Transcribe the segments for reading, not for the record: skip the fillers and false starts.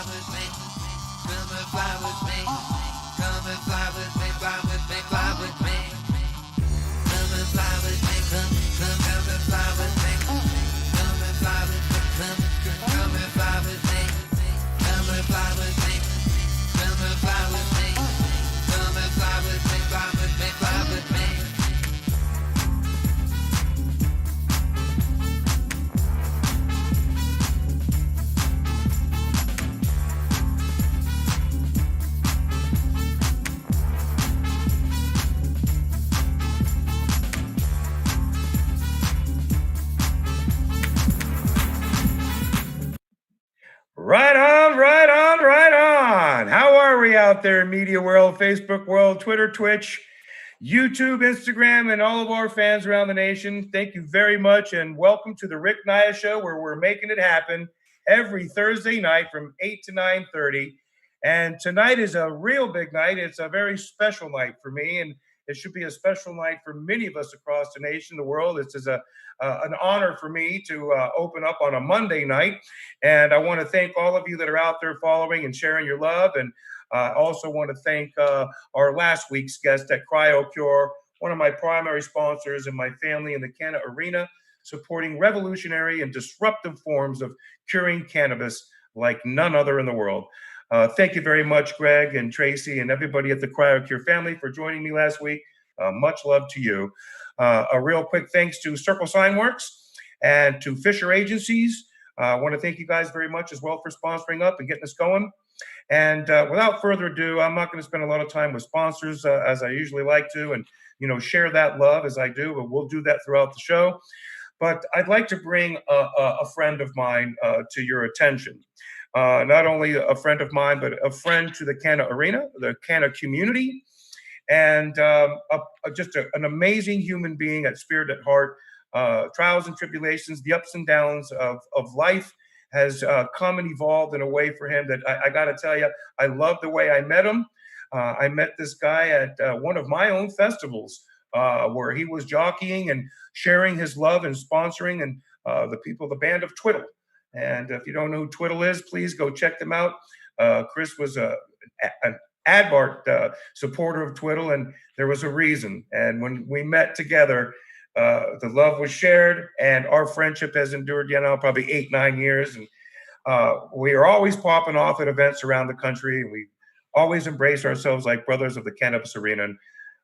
with me. Come and fly with me. Come and fly with me, fly with me, fly with me. Come and fly with me, come and fly with me. Come and fly with me, come and fly with me. Come and fly with me, come and fly with me. Come and fly with me, fly with me, fly with me. Right on, right on, right on. How are we out there, media world, Facebook world, Twitter, Twitch, YouTube, Instagram, and all of our fans around the nation? Thank you very much, and welcome to the Rick Naya Show, where we're making it happen every Thursday night from 8 to 9:30. And tonight is a real big night. It's a very special night for me, and it should be a special night for many of us across the nation, the world. This is an honor for me to open up on a Monday night. And I want to thank all of you that are out there following and sharing your love. And I also want to thank our last week's guest at CryoCure, one of my primary sponsors and my family in the Canna Arena, supporting revolutionary and disruptive forms of curing cannabis like none other in the world. Thank you very much, Greg and Tracy and everybody at the CryoCure family for joining me last week. Much love to you. A real quick thanks to Circle Sign Works and to Fisher Agencies. I want to thank you guys very much as well for sponsoring up and getting us going. And without further ado, I'm not going to spend a lot of time with sponsors as I usually like to, and share that love as I do. But we'll do that throughout the show. But I'd like to bring a friend of mine to your attention. Not only a friend of mine, but a friend to the Canna Arena, the Canna community, and just an amazing human being at spirit at heart. Trials and tribulations, the ups and downs of life has come and evolved in a way for him that I got to tell you, I love the way I met him. I met this guy at one of my own festivals where he was jockeying and sharing his love and sponsoring and the band of Twiddle. And if you don't know who Twiddle is, please go check them out. Chris was an Adbart supporter of Twiddle, and there was a reason. And when we met together, the love was shared, and our friendship has endured, probably 8-9 years. And we are always popping off at events around the country. And we always embrace ourselves like brothers of the cannabis arena. And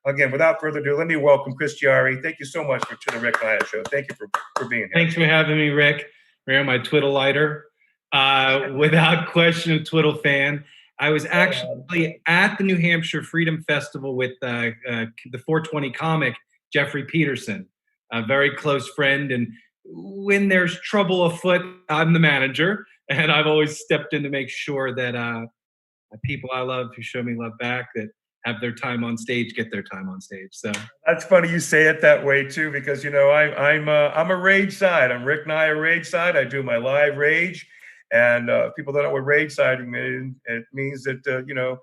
again, without further ado, let me welcome Chris Chiari. Thank you so much to the Rick Naya Show. Thank you for being here. Thanks for having me, Rick. We're my Twiddle lighter. Without question, a Twiddle fan. I was actually at the New Hampshire Freedom Festival with the 420 comic, Jeffrey Peterson, a very close friend. And when there's trouble afoot, I'm the manager. And I've always stepped in to make sure that people I love who show me love back, that have their time on stage, get their time on stage. So that's funny you say it that way too, because I'm a rage side. I'm Rick Naya rage side. I do my live rage, and people don't know what rage siding means. It means that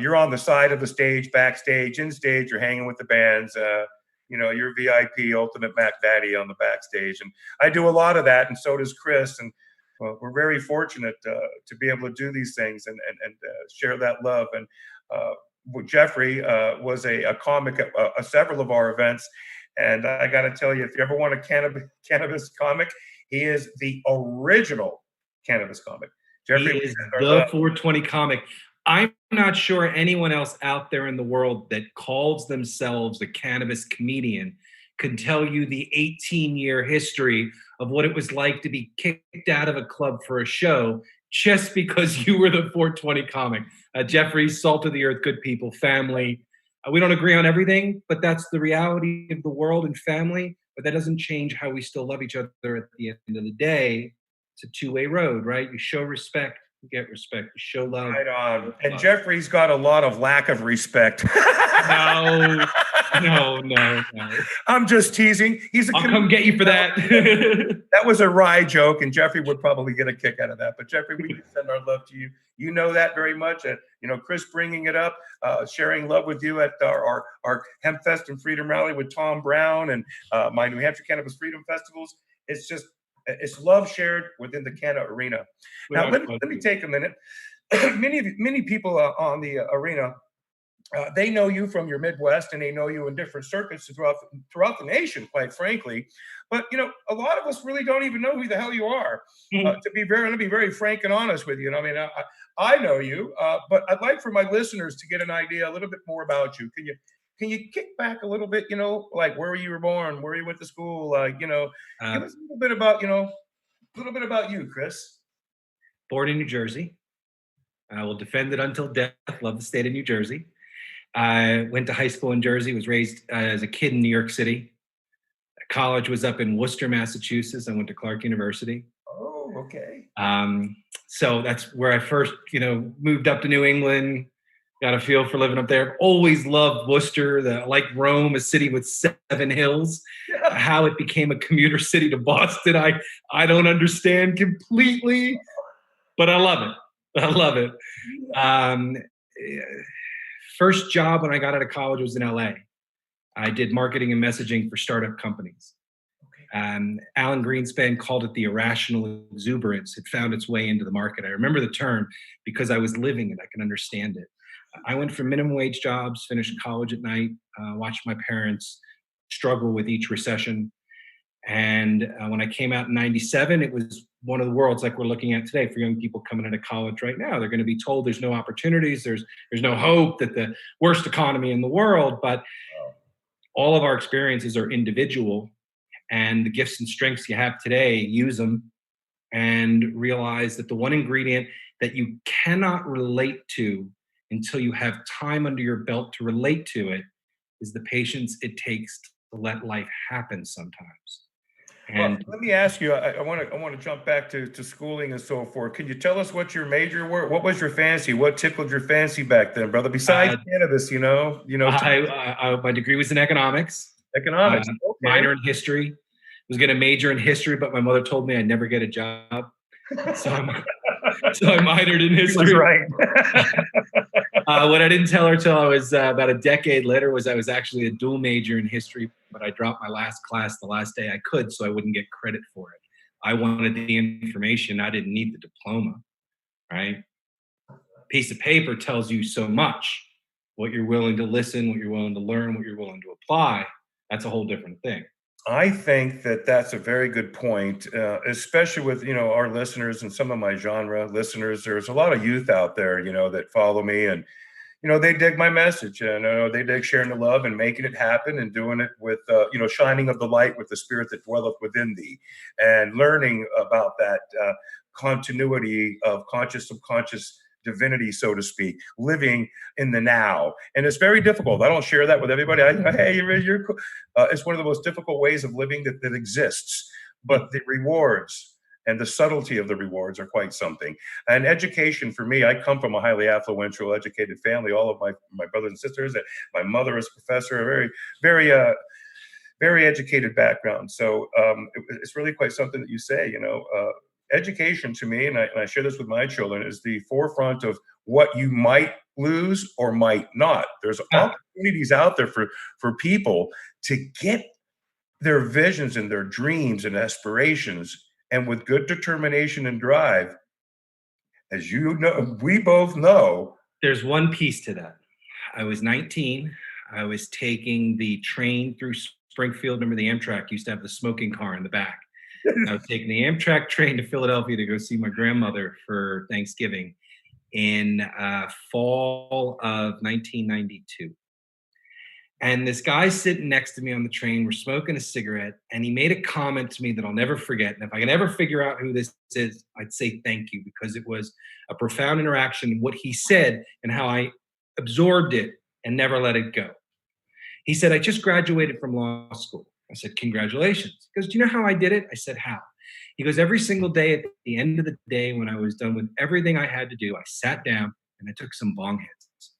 you're on the side of the stage, backstage, in stage. You're hanging with the bands. You're VIP, ultimate Mac Daddy on the backstage, and I do a lot of that, and so does Chris. And we're very fortunate to be able to do these things and share that love. And Jeffrey was a comic at several of our events. And I got to tell you, if you ever want a cannabis comic, he is the original cannabis comic. Jeffrey is the 420 comic. I'm not sure anyone else out there in the world that calls themselves a cannabis comedian could tell you the 18-year history of what it was like to be kicked out of a club for a show just because you were the 420 comic. Jeffrey, salt of the earth, good people, family. We don't agree on everything, but that's the reality of the world and family. But that doesn't change how we still love each other at the end of the day. It's a two-way road, right? You show respect, you get respect. You show love. Right on. And Jeffrey's got a lot of lack of respect. No. I'm just teasing. I'll come get you for that. That was a wry joke, and Jeffrey would probably get a kick out of that. But Jeffrey, we send our love to you. You know that very much. And Chris bringing it up, sharing love with you at our Hemp Fest and Freedom Rally with Tom Brown and my New Hampshire Cannabis Freedom Festivals. It's just It's love shared within the Canna arena. Now, let me take a minute. Many people on the arena, they know you from your Midwest, and they know you in different circuits throughout the nation, quite frankly. But a lot of us really don't even know who the hell you are. To be very frank and honest with you. I mean, I know you, but I'd like for my listeners to get an idea a little bit more about you. Can you kick back a little bit? Like where you were born, where you went to school. Give us a little bit about you, Chris. Born in New Jersey. I will defend it until death. Love the state of New Jersey. I went to high school in Jersey, was raised as a kid in New York City. College was up in Worcester, Massachusetts. I went to Clark University. Oh, okay. So that's where I first, moved up to New England, got a feel for living up there. Always loved Worcester, like Rome, a city with 7 hills. Yeah. How it became a commuter city to Boston, I don't understand completely, but I love it. I love it. First job when I got out of college was in LA. I did marketing and messaging for startup companies. Okay. Alan Greenspan called it the irrational exuberance. It found its way into the market. I remember the term because I was living it. I can understand it. I went from minimum wage jobs, finished college at night, watched my parents struggle with each recession. And when I came out in 97, it was one of the worlds like we're looking at today for young people coming into college right now. They're going to be told there's no opportunities, there's no hope, that the worst economy in the world. But all of our experiences are individual, and the gifts and strengths you have today, use them and realize that the one ingredient that you cannot relate to until you have time under your belt to relate to it is the patience it takes to let life happen sometimes. And let me ask you, I want to jump back to schooling and so forth. Can you tell us what your major were? What was your fancy? What tickled your fancy back then, brother? Besides cannabis, my degree was in economics. Economics. Okay. Minor in history. Was going to major in history, but my mother told me I'd never get a job, so I minored in history. Right. What I didn't tell her till I was about a decade later was I was actually a dual major in history, but I dropped my last class the last day I could so I wouldn't get credit for it. I wanted the information. I didn't need the diploma, right? Piece of paper tells you so much. What you're willing to listen, what you're willing to learn, what you're willing to apply, that's a whole different thing. I think that's a very good point, especially with, our listeners and some of my genre listeners. There's a lot of youth out there, that follow me, and, they dig my message, and they dig sharing the love and making it happen and doing it with, shining of the light with the spirit that dwelleth within thee, and learning about that continuity of conscious, subconscious divinity, so to speak, living in the now. And it's very difficult. I don't share that with everybody. Hey, you're cool. It's one of the most difficult ways of living that exists. But the rewards and the subtlety of the rewards are quite something. And education for me, I come from a highly affluential, educated family. All of my brothers and sisters, and my mother is a professor, a very, very, very educated background. So it's really quite something that you say, education to me, and I share this with my children, is the forefront of what you might lose or might not. There's opportunities out there for people to get their visions and their dreams and aspirations, and with good determination and drive, as you know, we both know. There's one piece to that. I was 19. I was taking the train through Springfield. Remember the Amtrak used to have the smoking car in the back. I was taking the Amtrak train to Philadelphia to go see my grandmother for Thanksgiving in fall of 1992. And this guy sitting next to me on the train, we're smoking a cigarette, and he made a comment to me that I'll never forget. And if I can ever figure out who this is, I'd say thank you, because it was a profound interaction, what he said and how I absorbed it and never let it go. He said, I just graduated from law school. I said, congratulations. He goes, do you know how I did it? I said, how? He goes, every single day at the end of the day, when I was done with everything I had to do, I sat down and I took some bong hits.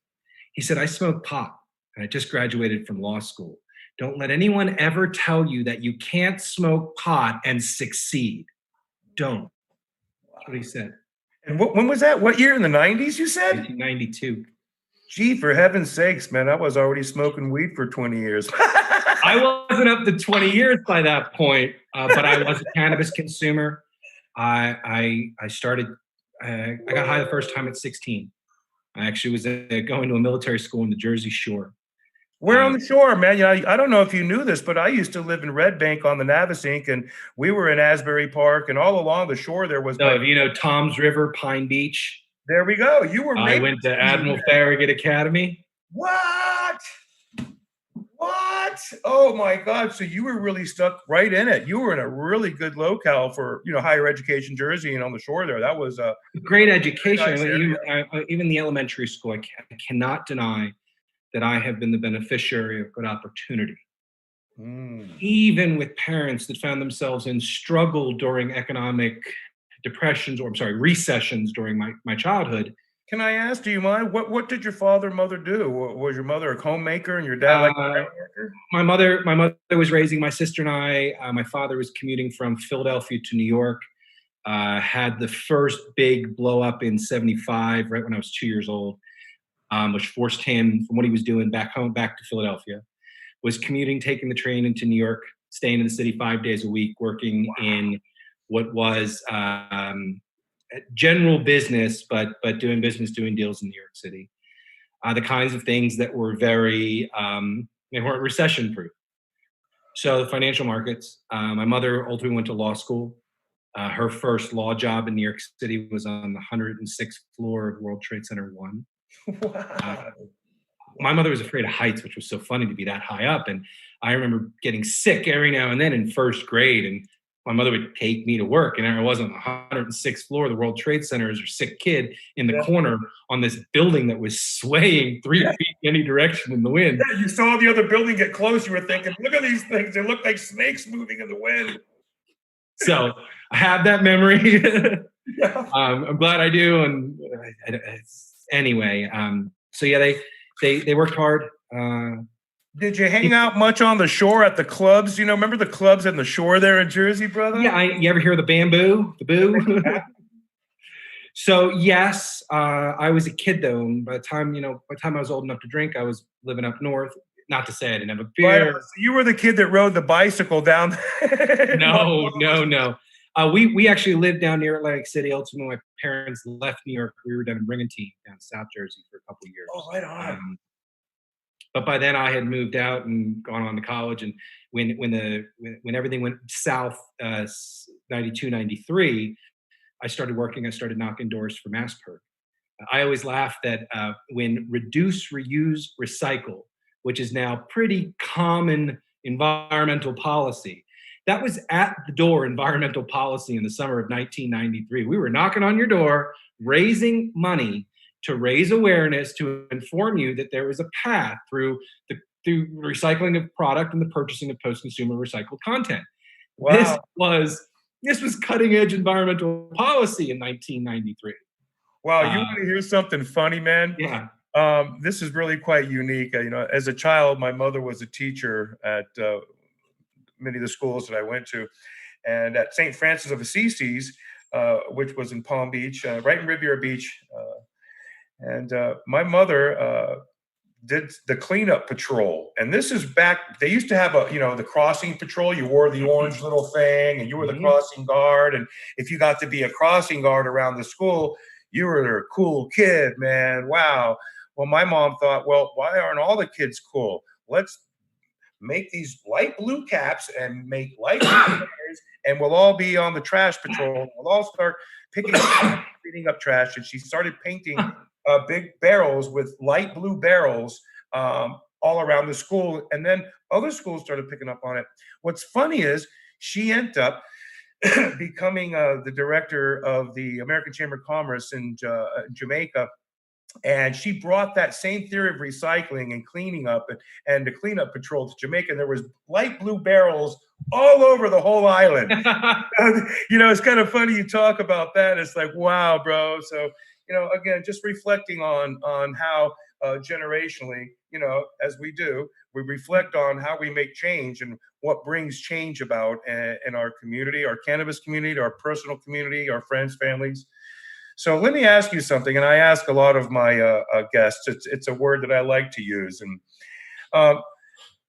He said, I smoke pot and I just graduated from law school. Don't let anyone ever tell you that you can't smoke pot and succeed. Don't. That's what he said. And when was that? What year? In the 90s, you said? 1992. Gee, for heaven's sakes, man, I was already smoking weed for 20 years. I wasn't up to 20 years by that point, but I was a cannabis consumer. I started. I got high the first time at 16. I actually was going to a military school in the Jersey Shore. We're on the shore, man. I don't know if you knew this, but I used to live in Red Bank on the Navasink, and we were in Asbury Park, and all along the shore there was. So if you know Tom's River, Pine Beach. There we go. You were. I went to Admiral Farragut Academy. What? What? Oh my God! So you were really stuck right in it. You were in a really good locale for higher education, Jersey, and on the shore there. That was a great education. Nice even the elementary school, I cannot deny that I have been the beneficiary of good opportunity. Even with parents that found themselves in struggle during economic depressions, or I'm sorry, recessions during my childhood. Can I ask, do you mind, what did your father and mother do? Was your mother a homemaker and your dad like a worker? My mother was raising my sister and I. My father was commuting from Philadelphia to New York. Had the first big blow up in '75, right when I was 2 years old, which forced him from what he was doing back to Philadelphia. Was commuting, taking the train into New York, staying in the city 5 days a week, working in what was general business, but doing deals in New York City. The kinds of things that were very, they weren't recession proof. So the financial markets. My mother ultimately went to law school. Her first law job in New York City was on the 106th floor of World Trade Center 1. Wow. My mother was afraid of heights, which was so funny to be that high up. And I remember getting sick every now and then in first grade, and my mother would take me to work, and I was on the 106th floor of the World Trade Center as a sick kid in the corner on this building that was swaying 3 feet in any direction in the wind. Yeah, you saw the other building get close. You were thinking, look at these things. They look like snakes moving in the wind. So I have that memory. I'm glad I do. And anyway, so yeah, they worked hard. Did you hang out much on the shore at the clubs? Remember the clubs on the shore there in Jersey, brother? Yeah, you ever hear the bamboo? The boo? So yes, I was a kid though. And by the time I was old enough to drink, I was living up north. Not to say I didn't have a beer. So you were the kid that rode the bicycle down. No. We actually lived down near Atlantic City. Ultimately, my parents left New York. We were down in Brigantine, down South Jersey, for a couple of years. Oh, right on. But by then I had moved out and gone on to college. And when everything went south, 92, 93, I started working. I started knocking doors for MassPerg. I always laugh that when reduce, reuse, recycle, which is now pretty common environmental policy, that was at the door environmental policy in the summer of 1993. We were knocking on your door, raising money to raise awareness, to inform you that there was a path through recycling of product and the purchasing of post-consumer recycled content. Wow. This was cutting-edge environmental policy in 1993. Wow, you want to hear something funny, man? Yeah. This is really quite unique. As a child, my mother was a teacher at many of the schools that I went to, and at St. Francis of Assisi's, which was in Palm Beach, right in Riviera Beach. And my mother did the cleanup patrol. And this is back, they used to have the crossing patrol. You wore the orange little thing and you were the crossing guard. And if you got to be a crossing guard around the school, you were a cool kid, man. Wow. Well, my mom thought, well, why aren't all the kids cool? Let's make these light blue caps and make light blue banners, and we'll all be on the trash patrol. We'll all start picking up trash. And she started painting big barrels with light blue barrels all around the school. And then other schools started picking up on it. What's funny is she ended up becoming the director of the American Chamber of Commerce in Jamaica. And she brought that same theory of recycling and cleaning up and the cleanup patrol to Jamaica. And there was light blue barrels all over the whole island. It's kind of funny you talk about that. It's like, wow, bro. So, again, just reflecting on how generationally, as we do, we reflect on how we make change and what brings change about in our community, our cannabis community, our personal community, our friends, families. So let me ask you something, and I ask a lot of my guests. It's a word that I like to use, and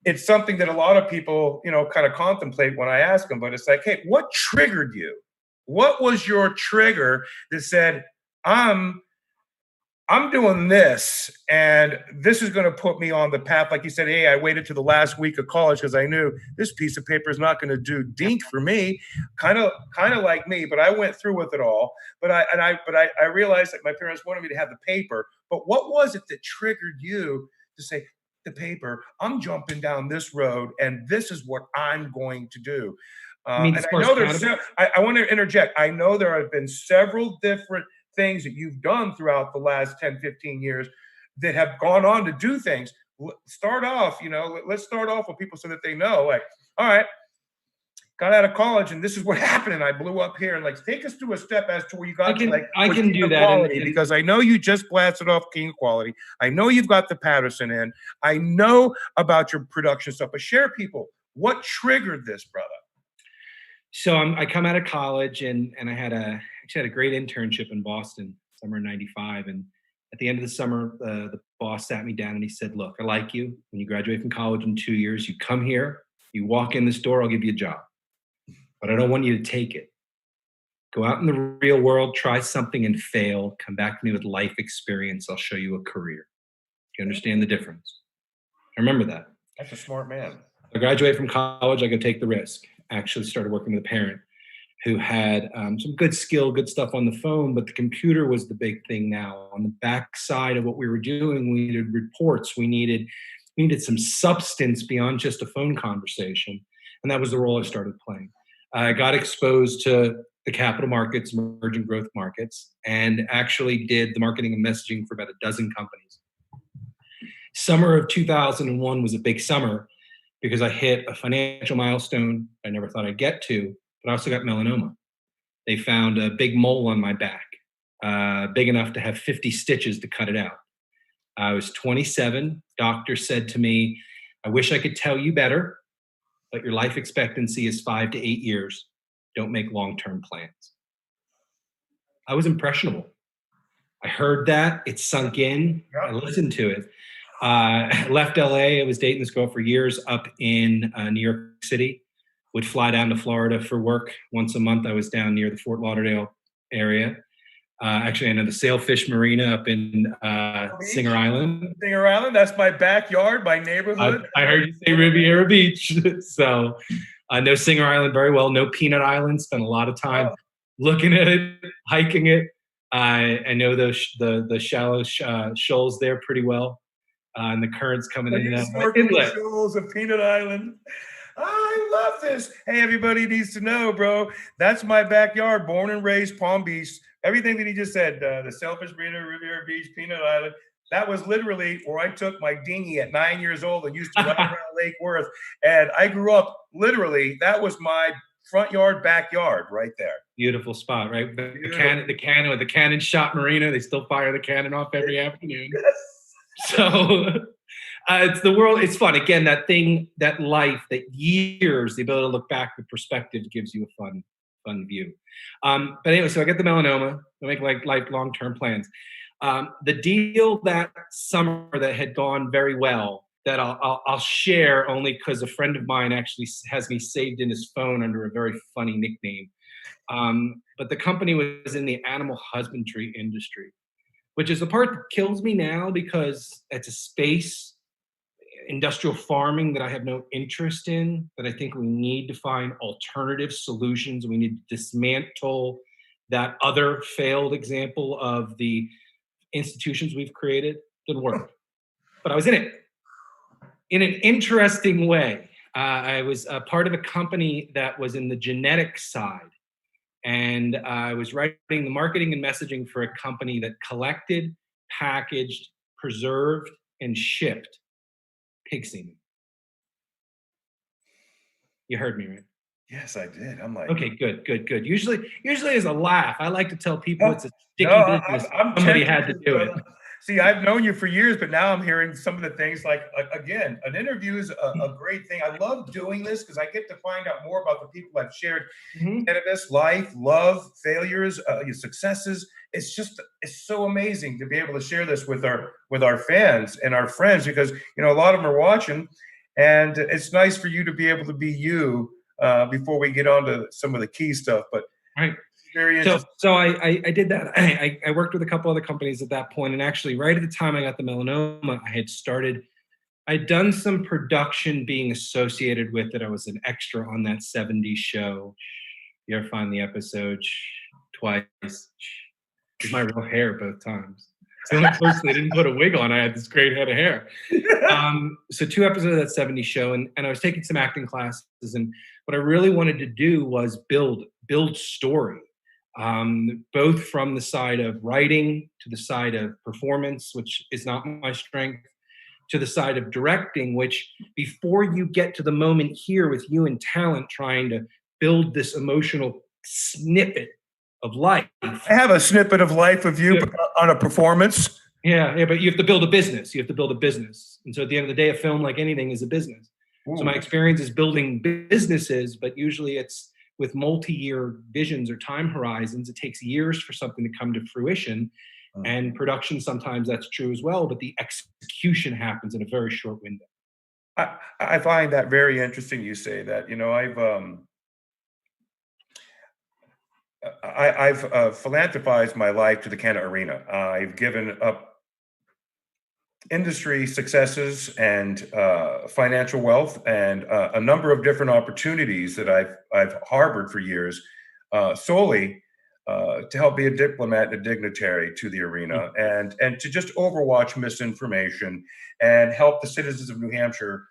it's something that a lot of people, kind of contemplate when I ask them, but it's like, hey, what triggered you? What was your trigger that said, I'm doing this, and this is going to put me on the path. Like you said, hey, I waited to the last week of college because I knew this piece of paper is not going to do dink for me. Kind of like me, but I went through with it all. But I realized that my parents wanted me to have the paper. But what was it that triggered you to say, the paper, I'm jumping down this road, and this is what I'm going to do? I mean, And I know I want to interject. I know there have been several different things that you've done throughout the last 10, 15 years that have gone on to do things. Start off, let's start off with people so that they know, like, all right, got out of college and this is what happened and I blew up here. And like, take us through a step as to where you got to, like, I can do that. Quality, because I know you just blasted off King of Quality. I know you've got the Patterson in. I know about your production stuff, but share people, what triggered this, brother? So I come out of college and I actually had a great internship in Boston, summer '95. And at the end of the summer, the boss sat me down and he said, look, I like you. When you graduate from college in 2 years, you come here, you walk in this door, I'll give you a job. But I don't want you to take it. Go out in the real world, try something and fail. Come back to me with life experience. I'll show you a career. Do you understand the difference? I remember that. That's a smart man. I graduated from college, I could take the risk. Actually started working with a parent who had some good skill, good stuff on the phone, but the computer was the big thing now. On the back side of what we were doing, we needed reports. We needed some substance beyond just a phone conversation. And that was the role I started playing. I got exposed to the capital markets, emerging growth markets, and actually did the marketing and messaging for about a dozen companies. Summer of 2001 was a big summer because I hit a financial milestone I never thought I'd get to, but I also got melanoma. They found a big mole on my back, big enough to have 50 stitches to cut it out. I was 27. Doctor said to me, I wish I could tell you better, but your life expectancy is 5 to 8 years. Don't make long-term plans. I was impressionable. I heard that, it sunk in, I listened to it. I left LA. I was dating this girl for years up in New York City. Would fly down to Florida for work once a month. I was down near the Fort Lauderdale area. Actually, I know the Sailfish Marina up in Singer Island. Singer Island, that's my backyard, my neighborhood. I heard you say Riviera Beach. So I know Singer Island very well. Know Peanut Island. Spent a lot of time looking at it, hiking it. I know the shallow shoals there pretty well. And the currents coming in and out. The shoals of Peanut Island. I love this. Hey, everybody needs to know, bro. That's my backyard, born and raised Palm Beach. Everything that he just said, the Sailfish Marina, Riviera Beach, Peanut Island, that was literally where I took my dinghy at 9 years old and used to ride around Lake Worth. And I grew up, literally, that was my front yard, backyard right there. Beautiful spot, right? The cannon shot marina. They still fire the cannon off every afternoon. Yes. So it's the world. It's fun. Again, that thing, that life, that years, the ability to look back with perspective gives you a fun view. But anyway, so I get the melanoma. I make like long-term plans. The deal that summer that had gone very well, that I'll share only because a friend of mine actually has me saved in his phone under a very funny nickname. But the company was in the animal husbandry industry, which is the part that kills me now because it's a space, industrial farming, that I have no interest in, that I think we need to find alternative solutions. We need to dismantle that other failed example of the institutions we've created. Didn't work. But I was in it in an interesting way. I was a part of a company that was in the genetic side. And I was writing the marketing and messaging for a company that collected, packaged, preserved, and shipped pig semen. You heard me, right? Yes, I did. I'm like, okay, good. Usually as a laugh, I like to tell people it's a sticky business. Somebody had to do it. See, I've known you for years, but now I'm hearing some of the things like, again, an interview is a great thing. I love doing this because I get to find out more about the people I've shared cannabis, life, love, failures, your successes. It's so amazing to be able to share this with our fans and our friends because, a lot of them are watching And it's nice for you to be able to be you before we get on to some of the key stuff. But Right. very So, interesting. so I did that. I worked with a couple other companies at that point, and actually, right at the time I got the melanoma, I'd done some production being associated with it. I was an extra on that 70s show. You ever find the episode? Twice. It's my real hair both times. It's the only person they didn't put a wig on. I had this great head of hair. So 2 episodes of that 70s show, and I was taking some acting classes, and what I really wanted to do was build story, both from the side of writing to the side of performance, which is not my strength, to the side of directing, which before you get to the moment here with you and talent trying to build this emotional snippet of life. I have a snippet of life of you on a performance. Yeah, but you have to build a business. And so at the end of the day, a film, like anything, is a business. Ooh. So my experience is building businesses, but usually it's with multi-year visions or time horizons. It takes years for something to come to fruition. And production, sometimes that's true as well, but the execution happens in a very short window. I find that very interesting. You say that. I've philanthropized my life to the Canada arena. I've given up industry successes and financial wealth and a number of different opportunities that I've harbored for years, solely to help be a diplomat and a dignitary to the arena, and to just overwatch misinformation and help the citizens of New Hampshire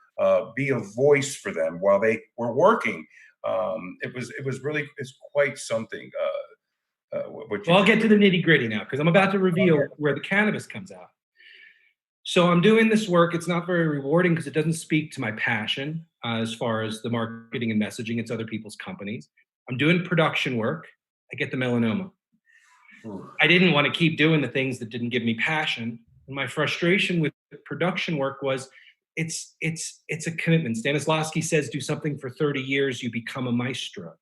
be a voice for them while they were working. It's quite something. Well, I'll get to the nitty gritty now, because I'm about to reveal where the cannabis comes out. So I'm doing this work. It's not very rewarding because it doesn't speak to my passion as far as the marketing and messaging. It's other people's companies. I'm doing production work. I get the melanoma. I didn't want to keep doing the things that didn't give me passion. And my frustration with production work was it's a commitment. Stanislavski says, do something for 30 years, you become a maestro.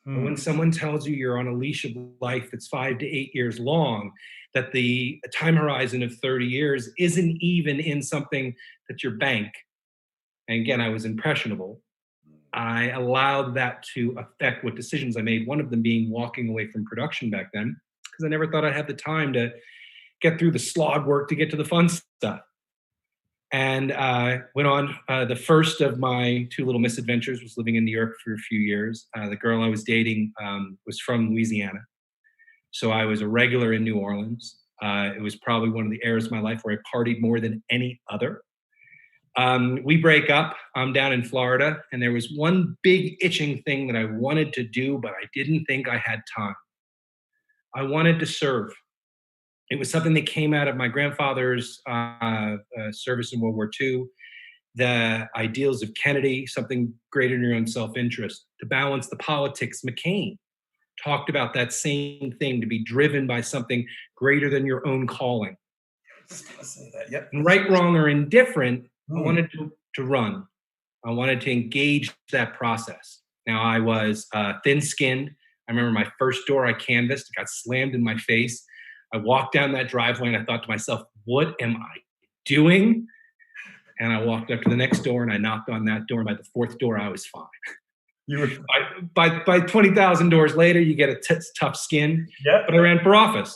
But when someone tells you you're on a leash of life that's 5 to 8 years long, that the time horizon of 30 years isn't even in something that's your bank. And again, I was impressionable. I allowed that to affect what decisions I made, one of them being walking away from production back then, because I never thought I'd have the time to get through the slog work to get to the fun stuff. And went on. The first of my 2 little misadventures was living in New York for a few years. The girl I was dating was from Louisiana. So I was a regular in New Orleans. It was probably one of the eras of my life where I partied more than any other. We break up. I'm down in Florida, and there was one big itching thing that I wanted to do, but I didn't think I had time. I wanted to serve. It was something that came out of my grandfather's service in World War II, the ideals of Kennedy, something greater than your own self-interest. To balance the politics, McCain talked about that same thing, to be driven by something greater than your own calling. Yep. And right, wrong, or indifferent, I wanted to run. I wanted to engage that process. Now, I was thin-skinned. I remember my first door I canvassed, it got slammed in my face. I walked down that driveway and I thought to myself, what am I doing? And I walked up to the next door and I knocked on that door. And by the 4th door, I was fine. You were by 20,000 doors later, you get a tough skin. Yep. But I ran for office.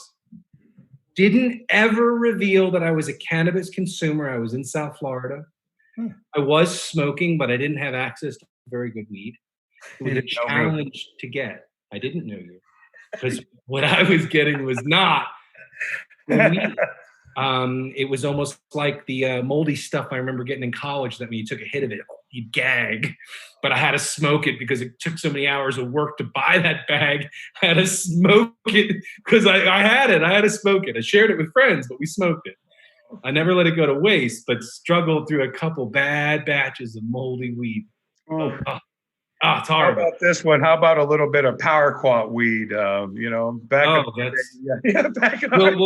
Didn't ever reveal that I was a cannabis consumer. I was in South Florida. I was smoking, but I didn't have access to very good weed. It was a challenge to get. I didn't know you, because what I was getting was not good weed. It was almost like the moldy stuff I remember getting in college, that when you took a hit of it, you'd gag. But I had to smoke it because it took so many hours of work to buy that bag. I had to smoke it because I had it. I had to smoke it. I shared it with friends, but we smoked it. I never let it go to waste, but struggled through a couple bad batches of moldy weed. It's horrible. How about this one? How about a little bit of paraquat weed? Back We'll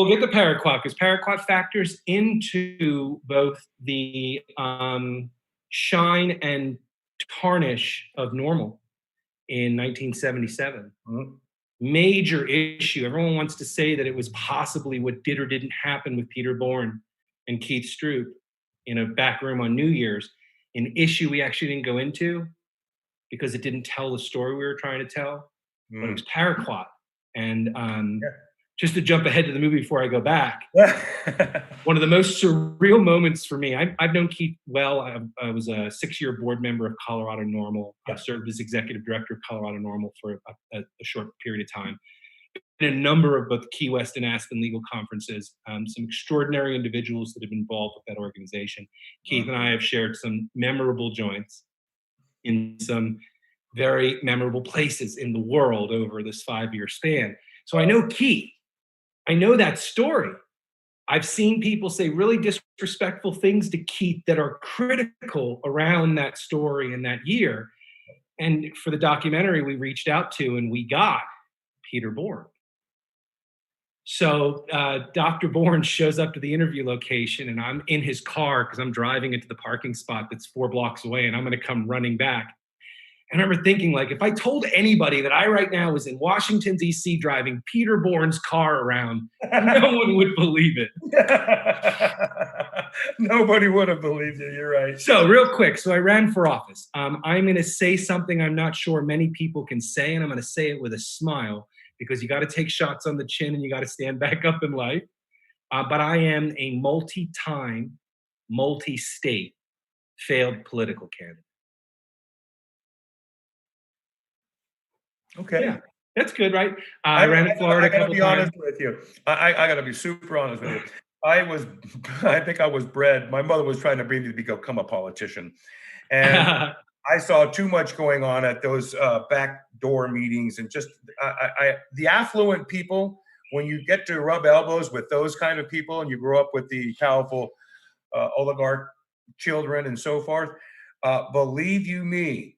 get the paraquat, because paraquat factors into both the shine and tarnish of normal in 1977. Major issue. Everyone wants to say that it was possibly what did or didn't happen with Peter Bourne and Keith Stroop in a back room on New Year's. an issue we actually didn't go into because it didn't tell the story we were trying to tell, but it was paraquat. And just to jump ahead to the movie before I go back, one of the most surreal moments for me, I've known Keith well. I was a 6-year board member of Colorado Normal. I served as executive director of Colorado Normal for a short period of time. In a number of both Key West and Aspen legal conferences, some extraordinary individuals that have been involved with that organization. Keith and I have shared some memorable joints in some very memorable places in the world over this 5-year span. So I know Keith. I know that story. I've seen people say really disrespectful things to Keith that are critical around that story in that year. And for the documentary, we reached out to and we got Peter Bourne. So Dr. Bourne shows up to the interview location and I'm in his car because I'm driving into the parking spot that's 4 blocks away and I'm going to come running back. And I remember thinking, like, if I told anybody that I right now was in Washington, D.C. driving Peter Bourne's car around, no one would believe it. Nobody would have believed you. You're right. So real quick, so I ran for office. I'm going to say something I'm not sure many people can say, and I'm going to say it with a smile because you got to take shots on the chin and you got to stand back up in life. But I am a multi-time, multi-state failed political candidate. Okay. Yeah, that's good, right? I ran in Florida a couple times. I gotta be honest with you. I gotta be super honest with you. I think I was bred. My mother was trying to bring me to become a politician. And I saw too much going on at those backdoor meetings and just the affluent people, when you get to rub elbows with those kind of people and you grow up with the powerful oligarch children and so forth, believe you me,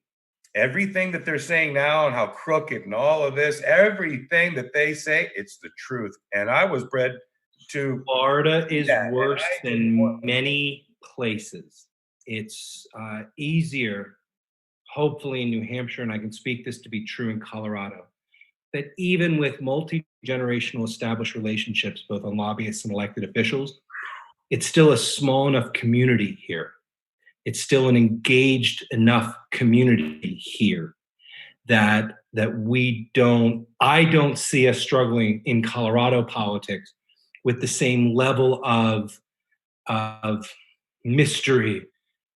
everything that they're saying now and how crooked and all of this, everything that they say, it's the truth. And I was bred to Florida is worse than many places. It's easier, hopefully in New Hampshire, and I can speak this to be true in Colorado, that even with multi-generational established relationships, both on lobbyists and elected officials, it's still a small enough community here. It's still an engaged enough community here that I don't see us struggling in Colorado politics with the same level of mystery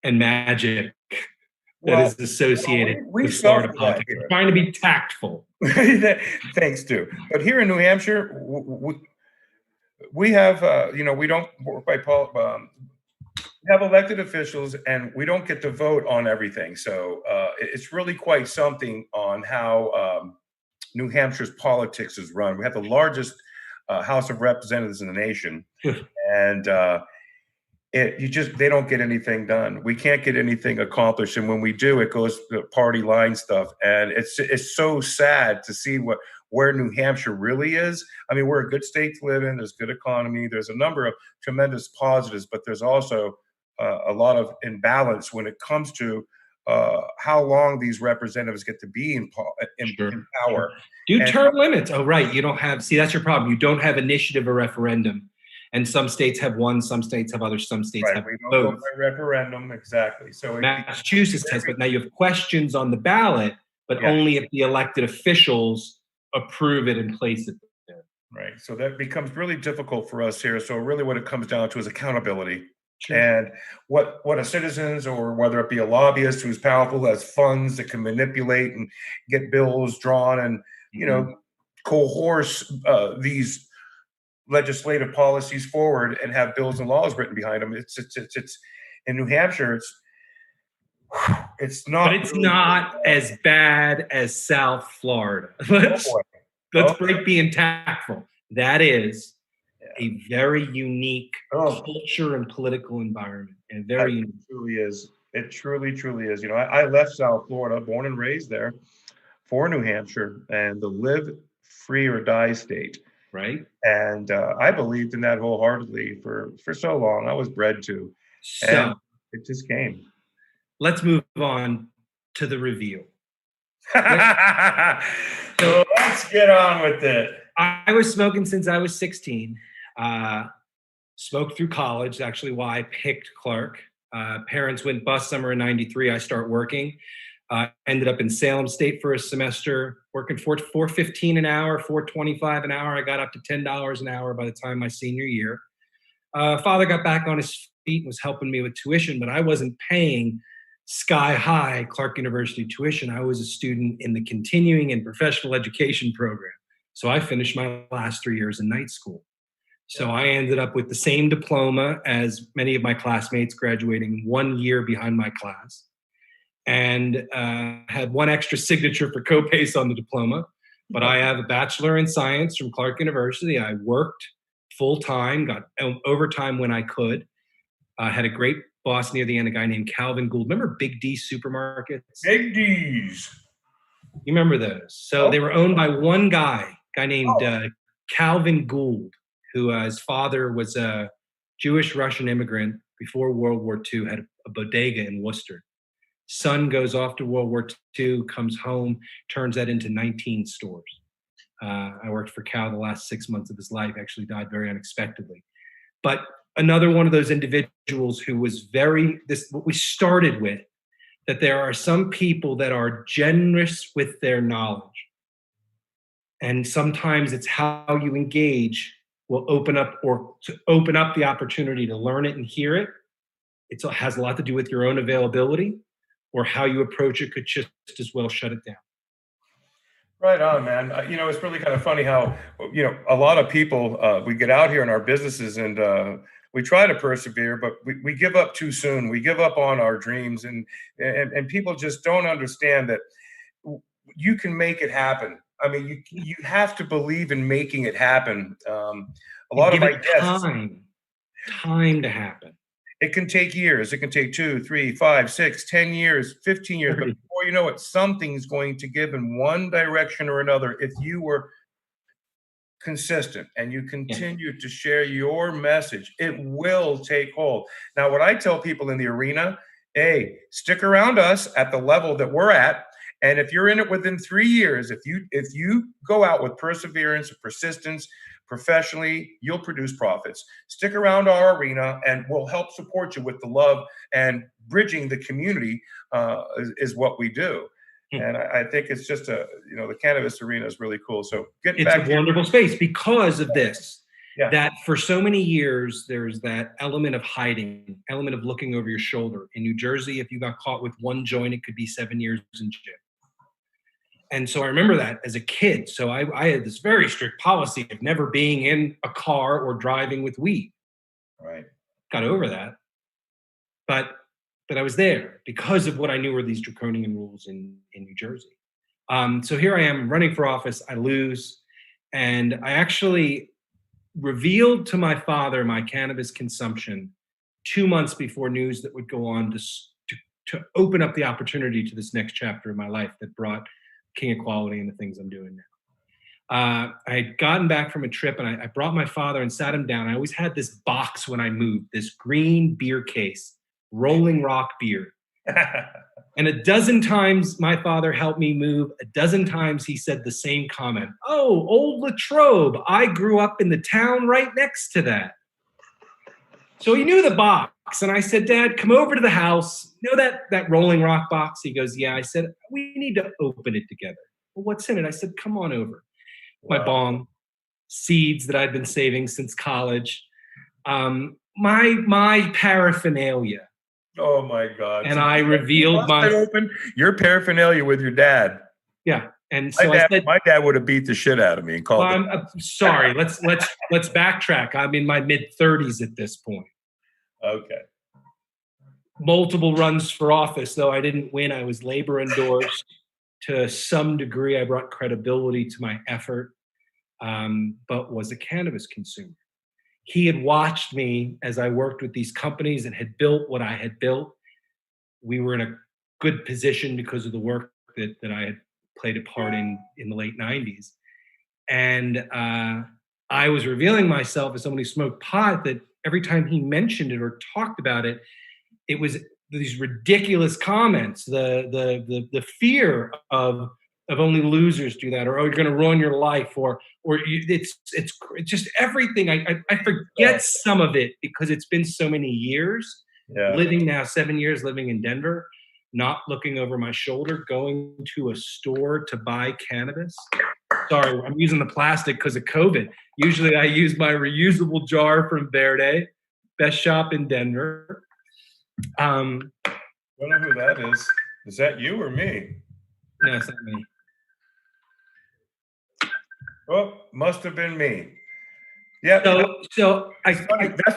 and magic that is associated with Florida politics. I'm trying to be tactful. Thanks, too. But here in New Hampshire, we have, we don't work by we have elected officials and we don't get to vote on everything. So it's really quite something on how New Hampshire's politics is run. We have the largest House of Representatives in the nation. And they don't get anything done. We can't get anything accomplished. And when we do, it goes to party line stuff. And it's so sad to see where New Hampshire really is. I mean, we're a good state to live in. There's good economy. There's a number of tremendous positives, but there's also a lot of imbalance when it comes to how long these representatives get to be in power. Term limits. Oh, right. You don't have, that's your problem. You don't have initiative or referendum. And some states have one, some states have others, some states have we don't both. go by referendum, exactly. So Massachusetts has, but now you have questions on the ballot, but only if the elected officials approve it and place it there. Right. So that becomes really difficult for us here. So really what it comes down to is accountability. Sure. And what a citizens, or whether it be a lobbyist who's powerful, has funds that can manipulate and get bills drawn and, coerce these legislative policies forward and have bills and laws written behind them. It's in New Hampshire. It's not. But it's really not as bad as South Florida. Let's break being tactful. That is a very unique culture and political environment, and very unique. It truly is. It truly, truly is. I left South Florida, born and raised there, for New Hampshire and the live free or die state. Right. And I believed in that wholeheartedly for so long. I was bred to. And it just came. Let's move on to the reveal. So let's get on with it. I was smoking since I was 16. Smoked through college, actually why I picked Clark. Parents went bust summer in '93. I start working. Ended up in Salem State for a semester, working for $4.15 an hour, $4.25 an hour. I got up to $10 an hour by the time my senior year. Father got back on his feet and was helping me with tuition, but I wasn't paying sky high Clark University tuition. I was a student in the continuing and professional education program. So I finished my last 3 years in night school. So I ended up with the same diploma as many of my classmates, graduating 1 year behind my class, and had one extra signature for co-pays on the diploma. But I have a bachelor in science from Clark University. I worked full time, got overtime when I could. Had a great boss near the end, a guy named Calvin Gould. Remember Big D supermarkets? Big D's. You remember those? So they were owned by one guy named Calvin Gould, who his father was a Jewish Russian immigrant before World War II, had a bodega in Worcester. Son goes off to World War II, comes home, turns that into 19 stores. I worked for Cal the last 6 months of his life, actually died very unexpectedly. But another one of those individuals who was what we started with, that there are some people that are generous with their knowledge. And sometimes it's how you engage will open up the opportunity to learn it and hear it. It has a lot to do with your own availability, or how you approach it could just as well shut it down. Right on, man. It's really kind of funny how, a lot of people, we get out here in our businesses and we try to persevere, but we give up too soon. We give up on our dreams, and people just don't understand that you can make it happen. I mean, you have to believe in making it happen. A lot of my guests, time to happen. It can take years. It can take 2, 3, 5, 6, 10 years, 15 years. But before you know it, something's going to give in one direction or another. If you were consistent and you continue to share your message, it will take hold. Now, what I tell people in the arena, hey, stick around us at the level that we're at. And if you're in it within 3 years, if you go out with perseverance and persistence, professionally, you'll produce profits. Stick around our arena and we'll help support you with the love, and bridging the community is what we do. And I think it's just the cannabis arena is really cool. So it's a wonderful space because of this, that for so many years, there's that element of hiding, element of looking over your shoulder. In New Jersey, if you got caught with one joint, it could be 7 years in jail. And so I remember that as a kid. So I had this very strict policy of never being in a car or driving with weed. Right. Got over that. But I was there because of what I knew were these draconian rules in New Jersey. So here I am running for office. I lose. And I actually revealed to my father my cannabis consumption 2 months before news that would go on to open up the opportunity to this next chapter of my life that brought King Equality and the things I'm doing now. I had gotten back from a trip and I brought my father and sat him down. I always had this box when I moved, this green beer case, Rolling Rock beer. And a dozen times my father helped me move. A dozen times he said the same comment. Oh, old Latrobe. I grew up in the town right next to that. So he knew the box. And I said, Dad, come over to the house. You know that Rolling Rock box? He goes, yeah. I said, we need to open it together. Well, what's in it? I said, come on over. Wow. My bong, seeds that I've been saving since college, my paraphernalia. Oh my God. And I revealed your paraphernalia with your dad. Yeah. And so my dad would have beat the shit out of me and called I'm sorry. Let's backtrack. I'm in my mid-30s at this point. Okay. Multiple runs for office, though I didn't win. I was labor endorsed. To some degree, I brought credibility to my effort, but was a cannabis consumer. He had watched me as I worked with these companies and had built what I had built. We were in a good position because of the work that I had played a part in the late 90s. And I was revealing myself as someone who smoked pot, that every time he mentioned it or talked about it, it was these ridiculous comments, the fear of only losers do that, or oh, you're going to ruin your life, it's just everything. I forget some of it because it's been so many years. Yeah. Living now 7 years living in Denver, not looking over my shoulder, going to a store to buy cannabis. Sorry, I'm using the plastic because of COVID. Usually I use my reusable jar from Verde, best shop in Denver. I don't know who that is. Is that you or me? No, it's not me. Oh, must have been me. Yeah. So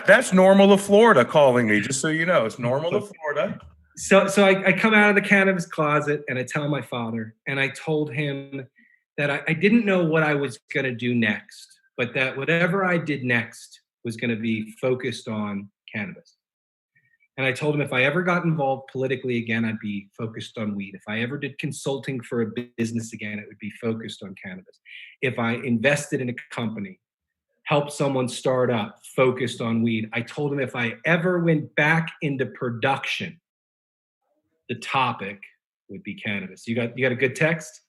that's normal of Florida calling me, just so you know. It's normal of Florida. So I come out of the cannabis closet and I tell my father, and I told him that I didn't know what I was going to do next, but that whatever I did next was going to be focused on cannabis. And I told him if I ever got involved politically again, I'd be focused on weed. If I ever did consulting for a business again, it would be focused on cannabis. If I invested in a company, helped someone start up, focused on weed, I told him if I ever went back into production, the topic would be cannabis. You got a good text?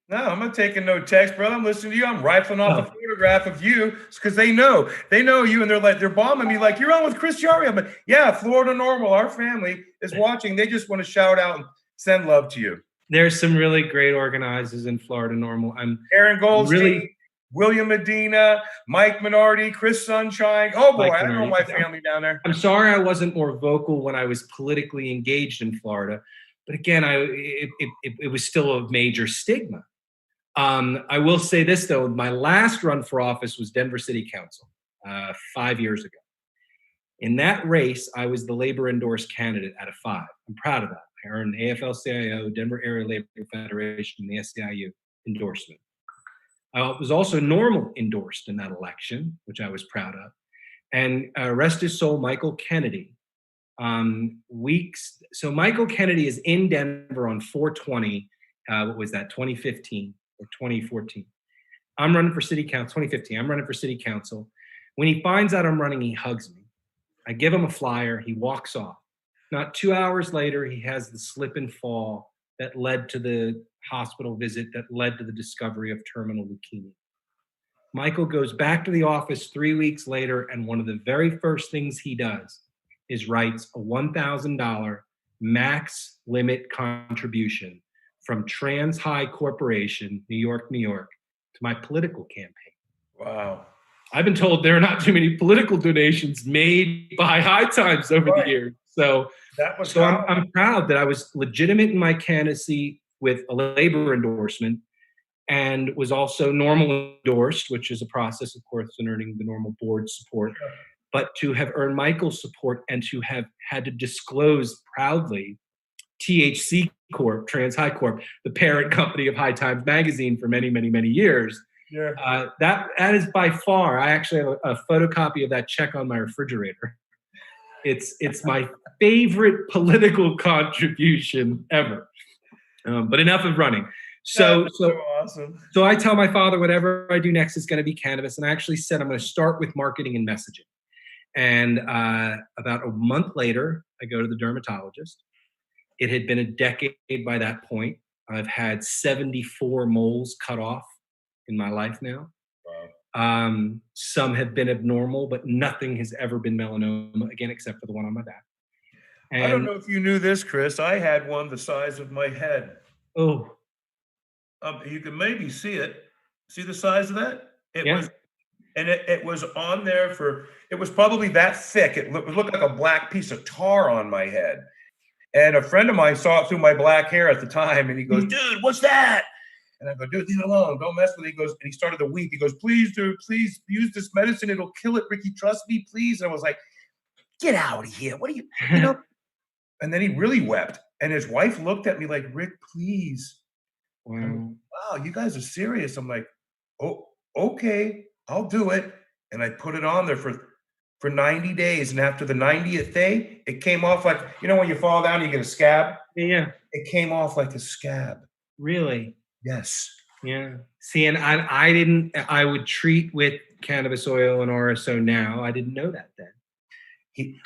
No, I'm not taking no text, brother. I'm listening to you. I'm rifling off a photograph of you because they know you, and they're bombing me like, you're on with Chris Chiari. I'm like, yeah, Florida Normal. Our family is watching. They just want to shout out and send love to you. There's some really great organizers in Florida Normal. I'm Aaron Goldstein, William Medina, Mike Minardi, Chris Sunshine. Oh boy, I know my family down there. I'm sorry I wasn't more vocal when I was politically engaged in Florida, but again, it was still a major stigma. I will say this though, my last run for office was Denver City Council 5 years ago. In that race, I was the labor endorsed candidate out of 5. I'm proud of that. I earned AFL-CIO, Denver Area Labor Federation, and the SCIU endorsement. I was also Normal endorsed in that election, which I was proud of. And rest his soul, Michael Kennedy. So Michael Kennedy is in Denver on 4/20, what was that, 2015 or 2014. I'm running for city council, 2015. I'm running for city council. When he finds out I'm running, he hugs me. I give him a flyer. He walks off. Not 2 hours later, he has the slip and fall that led to the hospital visit, that led to the discovery of terminal leukemia. Michael goes back to the office 3 weeks later, and one of the very first things he does is writes a $1,000 max limit contribution from Trans High Corporation, New York, to my political campaign. Wow. I've been told there are not too many political donations made by High Times over the years. So I'm proud that I was legitimate in my candidacy with a labor endorsement, and was also Normal endorsed, which is a process, of course, in earning the Normal board support. But to have earned Michael's support and to have had to disclose proudly THC Corp, Trans High Corp, the parent company of High Times Magazine for many, many, many years. Yeah. That is by far, I actually have a photocopy of that check on my refrigerator. It's my favorite political contribution ever. But enough of running. So awesome. So I tell my father whatever I do next is going to be cannabis, and I actually said I'm going to start with marketing and messaging. And about a month later, I go to the dermatologist. It had been a decade by that point. I've had 74 moles cut off in my life now. Wow. Some have been abnormal, but nothing has ever been melanoma, again, except for the one on my back. And I don't know if you knew this, Chris. I had one the size of my head. Oh. You can maybe see it. See the size of that? It was on there it was probably that thick. It looked like a black piece of tar on my head. And a friend of mine saw it through my black hair at the time, and he goes, dude, what's that? And I go, dude, leave it alone. Don't mess with it. He goes, and he started to weep. He goes, please, dude, please use this medicine. It'll kill it, Ricky. Trust me, please. And I was like, get out of here. What are you know? And then he really wept. And his wife looked at me like, Rick, please. Wow, you guys are serious. I'm like, oh, okay, I'll do it. And I put it on there for 90 days. And after the 90th day, it came off like, when you fall down, you get a scab? Yeah. It came off like a scab. Really? Yes. Yeah. See, and I would treat with cannabis oil and RSO now. I didn't know that then.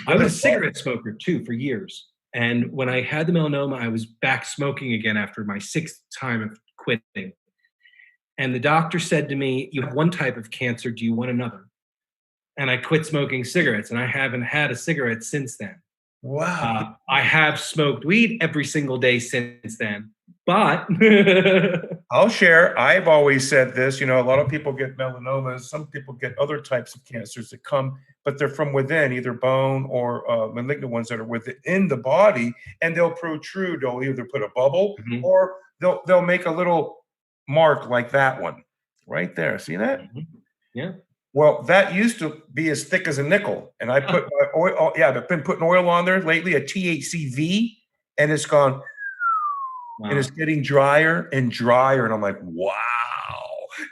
I was a cigarette smoker too for years. And when I had the melanoma, I was back smoking again after my 6th time of quitting. And the doctor said to me, you have one type of cancer. Do you want another? and I quit smoking cigarettes, and I haven't had a cigarette since then. Wow. I have smoked weed every single day since then, but I'll share. I've always said this, a lot of people get melanomas. Some people get other types of cancers that come, but they're from within, either bone or malignant ones that are within the body, and they'll protrude. They'll either put a bubble Mhm. or they'll make a little mark like that one right there. See that? Yeah. Well, that used to be as thick as a nickel, and I put my oil. Yeah, I've been putting oil on there lately, a THCV, and it's gone. Wow. And it's getting drier and drier, and I'm like, wow,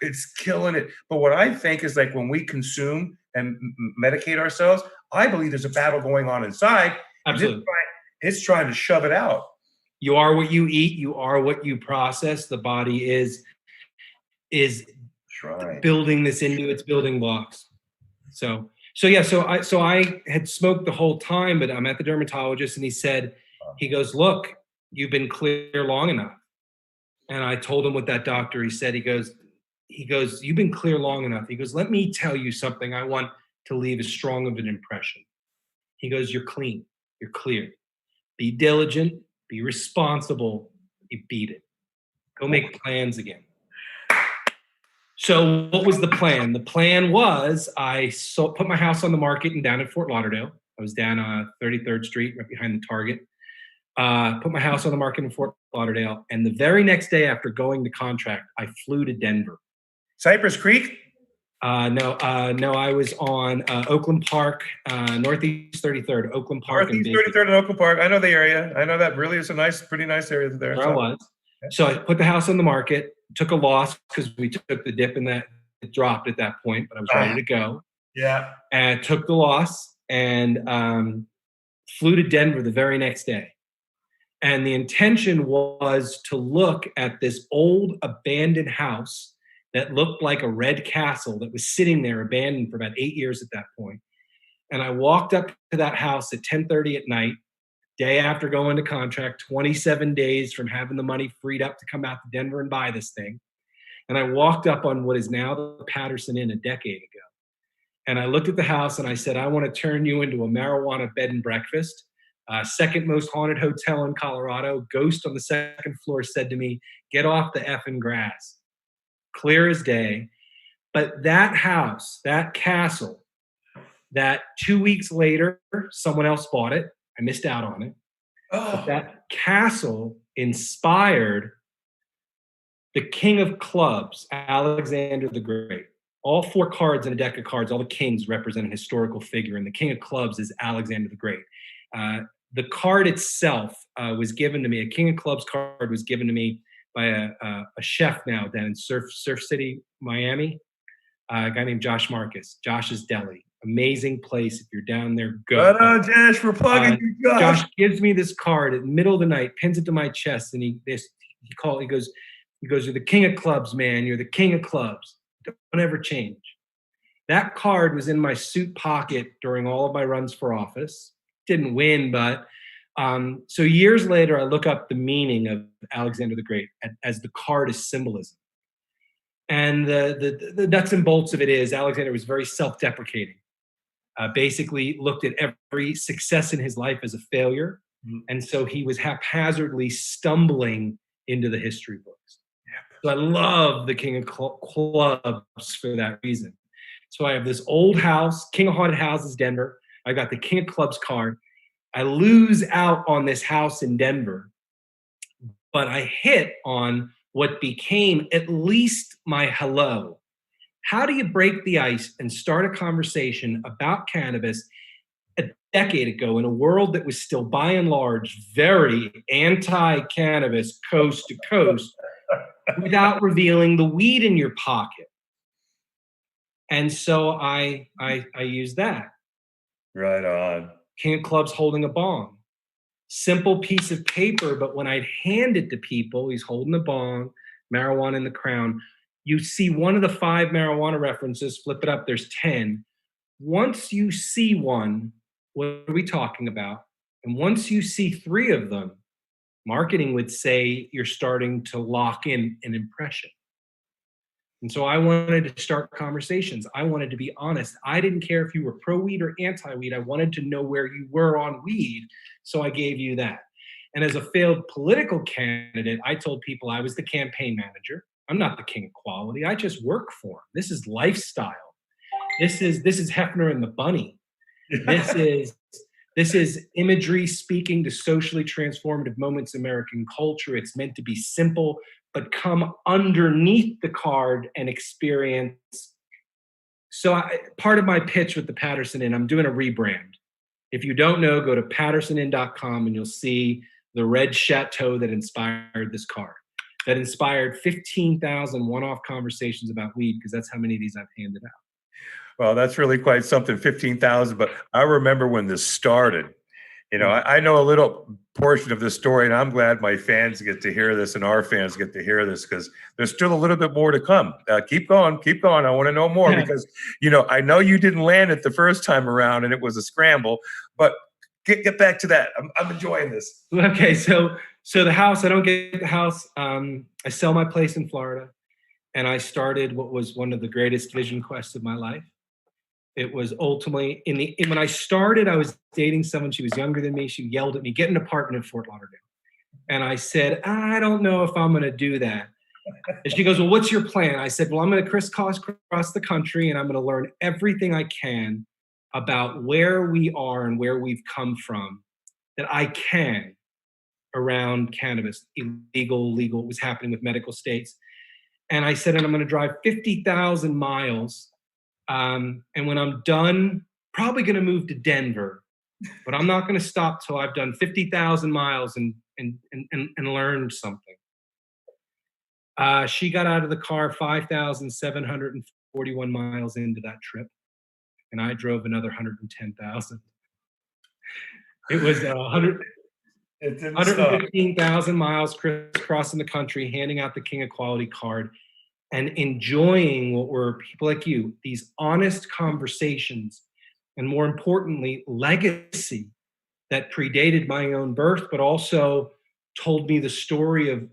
it's killing it. But what I think is, like, when we consume and medicate ourselves, I believe there's a battle going on inside. Absolutely. It's trying to shove it out. You are what you eat. You are what you process. The body is Right. building this into its building blocks. So I had smoked the whole time, but I'm at the dermatologist, and he goes, look, you've been clear long enough. And I told him what that doctor, he said, he goes, you've been clear long enough. He goes, let me tell you something. I want to leave as strong of an impression. He goes, you're clean. You're clear. Be diligent. Be responsible. You beat it. Go make plans again. So what was the plan? The plan was I put my house on the market and down in Fort Lauderdale. I was down 33rd Street, right behind the Target. Put my house on the market in Fort Lauderdale. And the very next day after going to contract, I flew to Denver. Cypress Creek? No, I was on Oakland Park, Northeast 33rd, Oakland Park. Northeast 33rd and Oakland Park. I know the area. I know that really is a pretty nice area there. Where I was. So I put the house on the market, took a loss because we took the dip and that it dropped at that point, but I was ready to go. Yeah. And took the loss and flew to Denver the very next day. And the intention was to look at this old abandoned house that looked like a red castle that was sitting there abandoned for about 8 years at that point. And I walked up to that house at 10:30 at night, day after going to contract, 27 days from having the money freed up to come out to Denver and buy this thing. And I walked up on what is now the Patterson Inn a decade ago. And I looked at the house and I said, I want to turn you into a marijuana bed and breakfast. Second most haunted hotel in Colorado. Ghost on the second floor said to me, get off the effing grass. Clear as day. But that house, that castle, that 2 weeks later, someone else bought it. I missed out on it. But that castle inspired the king of clubs, Alexander the Great. All 4 cards in a deck of cards, all the kings represent an historical figure, and the king of clubs is Alexander the Great. The card itself was given to me, a king of clubs card was given to me by a chef now down in Surf City, Miami, a guy named Josh Marcus, Josh's Deli. Amazing place. If you're down there, go. Right on, Josh. We're plugging you, Josh. Josh gives me this card at the middle of the night, pins it to my chest, and he goes, you're the king of clubs, man. You're the king of clubs. Don't ever change. That card was in my suit pocket during all of my runs for office. Didn't win, but so years later, I look up the meaning of Alexander the Great as the card is symbolism. And the nuts and bolts of it is Alexander was very self-deprecating. Basically looked at every success in his life as a failure. Mm-hmm. And so he was haphazardly stumbling into the history books. Yep. So I love the King of Clubs for that reason. So I have this old house, King of Haunted Houses, Denver. I got the King of Clubs card. I lose out on this house in Denver, but I hit on what became at least my hello. How do you break the ice and start a conversation about cannabis a decade ago in a world that was still by and large very anti-cannabis coast to coast without revealing the weed in your pocket? And so I use that. Right on. King of Clubs holding a bong. Simple piece of paper, but when I'd hand it to people, he's holding a bong, marijuana in the crown. You see one of the 5 marijuana references, flip it up, there's 10. Once you see one, what are we talking about? And once you see 3 of them, marketing would say you're starting to lock in an impression. And so I wanted to start conversations. I wanted to be honest. I didn't care if you were pro-weed or anti-weed. I wanted to know where you were on weed. So I gave you that. And as a failed political candidate, I told people I was the campaign manager. I'm not the king of quality. I just work for him. This is lifestyle. This is Hefner and the Bunny. This is imagery speaking to socially transformative moments in American culture. It's meant to be simple, but come underneath the card and experience. So part of my pitch with the Patterson Inn, I'm doing a rebrand. If you don't know, go to pattersoninn.com and you'll see the red chateau that inspired this card, that inspired 15,000 one-off conversations about weed, because that's how many of these I've handed out. Well, that's really quite something, 15,000. But I remember when this started, you know, I know a little portion of the story, and I'm glad my fans get to hear this and our fans get to hear this, because there's still a little bit more to come. Keep going. I want to know more because, you know, I know you didn't land it the first time around and it was a scramble, but get back to that. I'm enjoying this. Okay. So the house, I don't get the house. I sell my place in Florida, and I started what was one of the greatest vision quests of my life. It was ultimately when I started, I was dating someone. She was younger than me. She yelled at me, "Get an apartment in Fort Lauderdale." And I said, "I don't know if I'm going to do that." And she goes, "Well, what's your plan?" I said, "Well, I'm going to crisscross across the country, and I'm going to learn everything I can about where we are and where we've come from that I can around cannabis, illegal, legal, what was happening with medical states." And I said, "And I'm going to drive 50,000 miles. And when I'm done, probably going to move to Denver, but I'm not going to stop till I've done 50,000 miles and learned something." She got out of the car 5,741 miles into that trip, and I drove another 110,000. It was 115,000 miles crisscrossing the country, handing out the King of Quality card, and enjoying what were people like you, these honest conversations, and more importantly, legacy that predated my own birth, but also told me the story of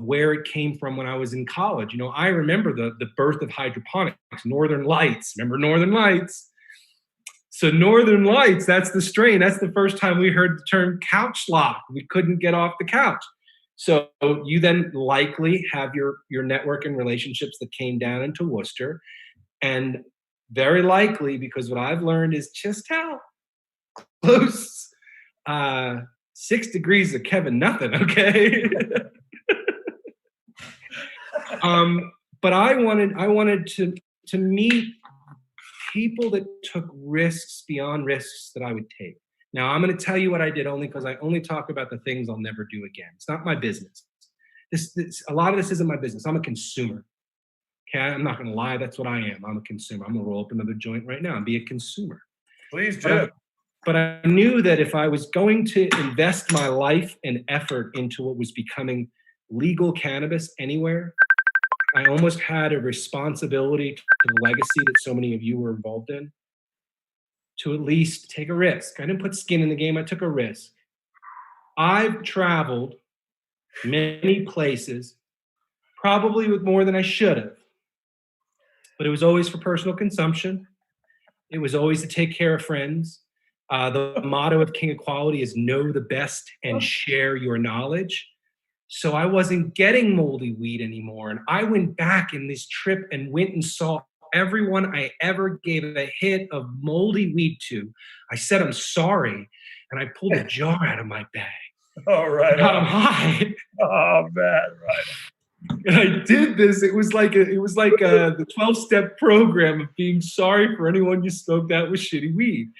where it came from when I was in college. You know, I remember the birth of hydroponics, Northern Lights. Remember Northern Lights? So Northern Lights, that's the strain. That's the first time we heard the term couch lock. We couldn't get off the couch. So you then likely have your network and relationships that came down into Worcester. And very likely, because what I've learned is just how close 6 degrees of Kevin nothing, okay? But I wanted to meet people that took risks beyond risks that I would take. Now, I'm going to tell you what I did only because I only talk about the things I'll never do again. It's not my business. A lot of this isn't my business. I'm a consumer. Okay, I'm not going to lie. That's what I am. I'm a consumer. I'm going to roll up another joint right now and be a consumer. Please do. But I knew that if I was going to invest my life and effort into what was becoming legal cannabis anywhere, I almost had a responsibility to the legacy that so many of you were involved in, to at least take a risk. I didn't put skin in the game. I took a risk. I've traveled many places, probably with more than I should have, but it was always for personal consumption. It was always to take care of friends. The motto of King of Quality is know the best and share your knowledge. So I wasn't getting moldy weed anymore. And I went back in this trip and went and saw everyone I ever gave a hit of moldy weed to. I said, "I'm sorry." And I pulled a jar out of my bag. All right. Got them high. Oh, man. Right. And I did this. It was like the 12-step program of being sorry for anyone you smoked that was shitty weed.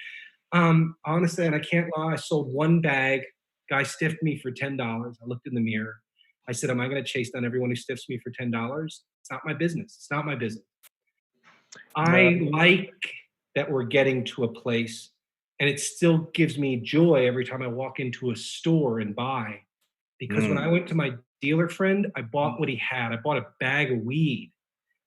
Honestly, and I can't lie, I sold one bag. Guy stiffed me for $10. I looked in the mirror. I said, "Am I going to chase down everyone who stiffs me for $10? It's not my business. It's not my business." I like that we're getting to a place, and it still gives me joy every time I walk into a store and buy. Because when I went to my dealer friend, I bought what he had. I bought a bag of weed.